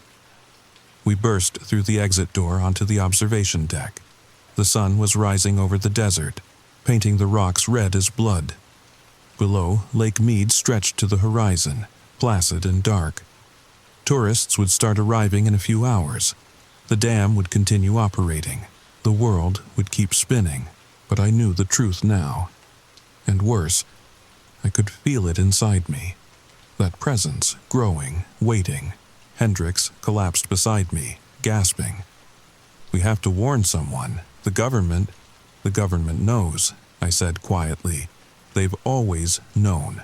We burst through the exit door onto the observation deck. The sun was rising over the desert, painting the rocks red as blood. Below, Lake Mead stretched to the horizon, placid and dark. Tourists would start arriving in a few hours. The dam would continue operating. The world would keep spinning, but I knew the truth now. And worse, I could feel it inside me. That presence, growing, waiting. Hendricks collapsed beside me, gasping. "We have to warn someone. The government knows," I said quietly. "They've always known.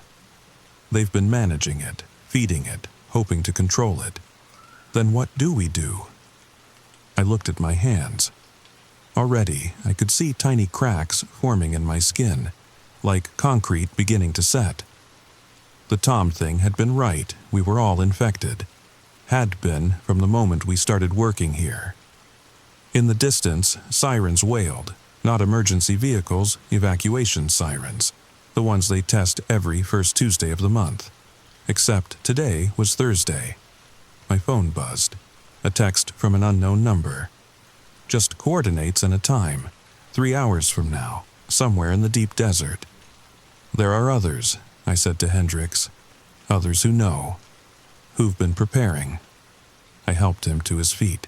They've been managing it, feeding it, hoping to control it. Then what do we do?" I looked at my hands. Already, I could see tiny cracks forming in my skin, like concrete beginning to set. The Tom thing had been right, we were all infected. Had been from the moment we started working here. In the distance, sirens wailed, not emergency vehicles, evacuation sirens, the ones they test every first Tuesday of the month. Except today was Thursday. My phone buzzed. A text from an unknown number. Just coordinates and a time. 3 hours from now, somewhere in the deep desert. "There are others," I said to Hendricks. "Others who know. Who've been preparing." I helped him to his feet.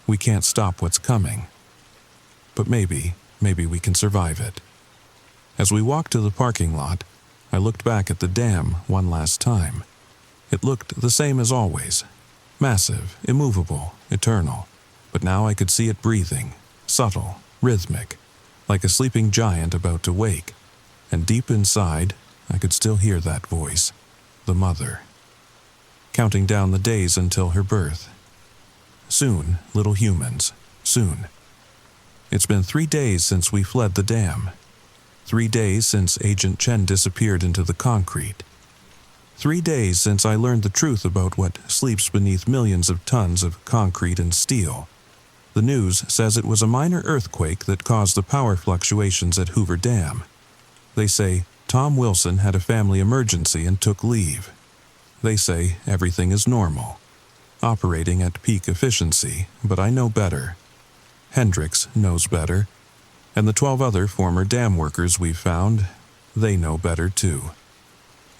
"We can't stop what's coming. But maybe we can survive it." As we walked to the parking lot, I looked back at the dam one last time. It looked the same as always. Massive, immovable, eternal. But now I could see it breathing, subtle, rhythmic, like a sleeping giant about to wake. And deep inside, I could still hear that voice, the mother, counting down the days until her birth. Soon, little humans, soon. It's been 3 days since we fled the dam. 3 days since Agent Chen disappeared into the concrete. 3 days since I learned the truth about what sleeps beneath millions of tons of concrete and steel. The news says it was a minor earthquake that caused the power fluctuations at Hoover Dam. They say Tom Wilson had a family emergency and took leave. They say everything is normal, operating at peak efficiency, but I know better. Hendricks knows better, and the 12 other former dam workers we've found, they know better too.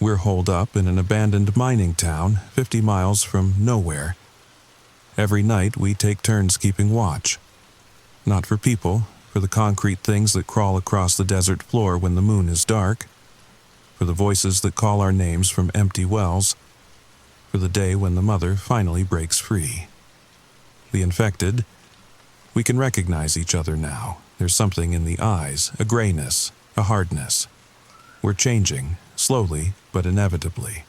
We're holed up in an abandoned mining town 50 miles from nowhere. Every night we take turns keeping watch. Not for people, for the concrete things that crawl across the desert floor when the moon is dark, for the voices that call our names from empty wells, for the day when the mother finally breaks free. The infected, we can recognize each other now. There's something in the eyes, a grayness, a hardness. We're changing, slowly but inevitably.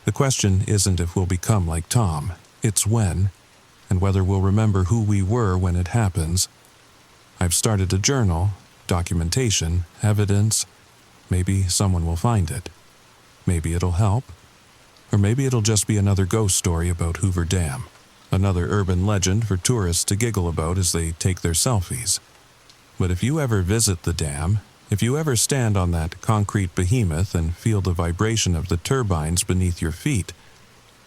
The question isn't if we'll become like Tom, it's when, and whether we'll remember who we were when it happens. I've started a journal, documentation, evidence. Maybe someone will find it. Maybe it'll help. Or maybe it'll just be another ghost story about Hoover Dam, another urban legend for tourists to giggle about as they take their selfies. But if you ever visit the dam, if you ever stand on that concrete behemoth and feel the vibration of the turbines beneath your feet,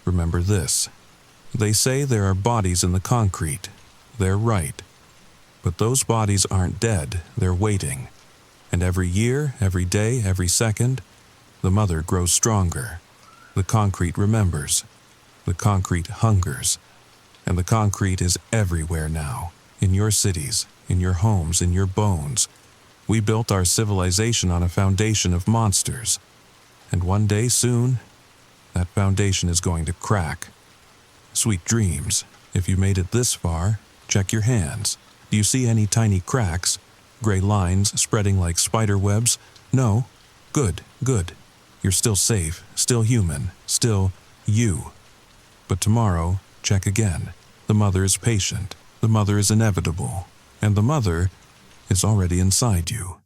remember this. They say there are bodies in the concrete. They're right. But those bodies aren't dead, they're waiting. And every year, every day, every second, the mother grows stronger. The concrete remembers. The concrete hungers. And the concrete is everywhere now, in your cities, in your homes, in your bones. We built our civilization on a foundation of monsters. And one day soon, that foundation is going to crack. Sweet dreams. If you made it this far, check your hands. Do you see any tiny cracks? Gray lines spreading like spider webs? No? Good, good. You're still safe, still human, still you. But tomorrow, check again. The mother is patient. The mother is inevitable. And the mother is already inside you.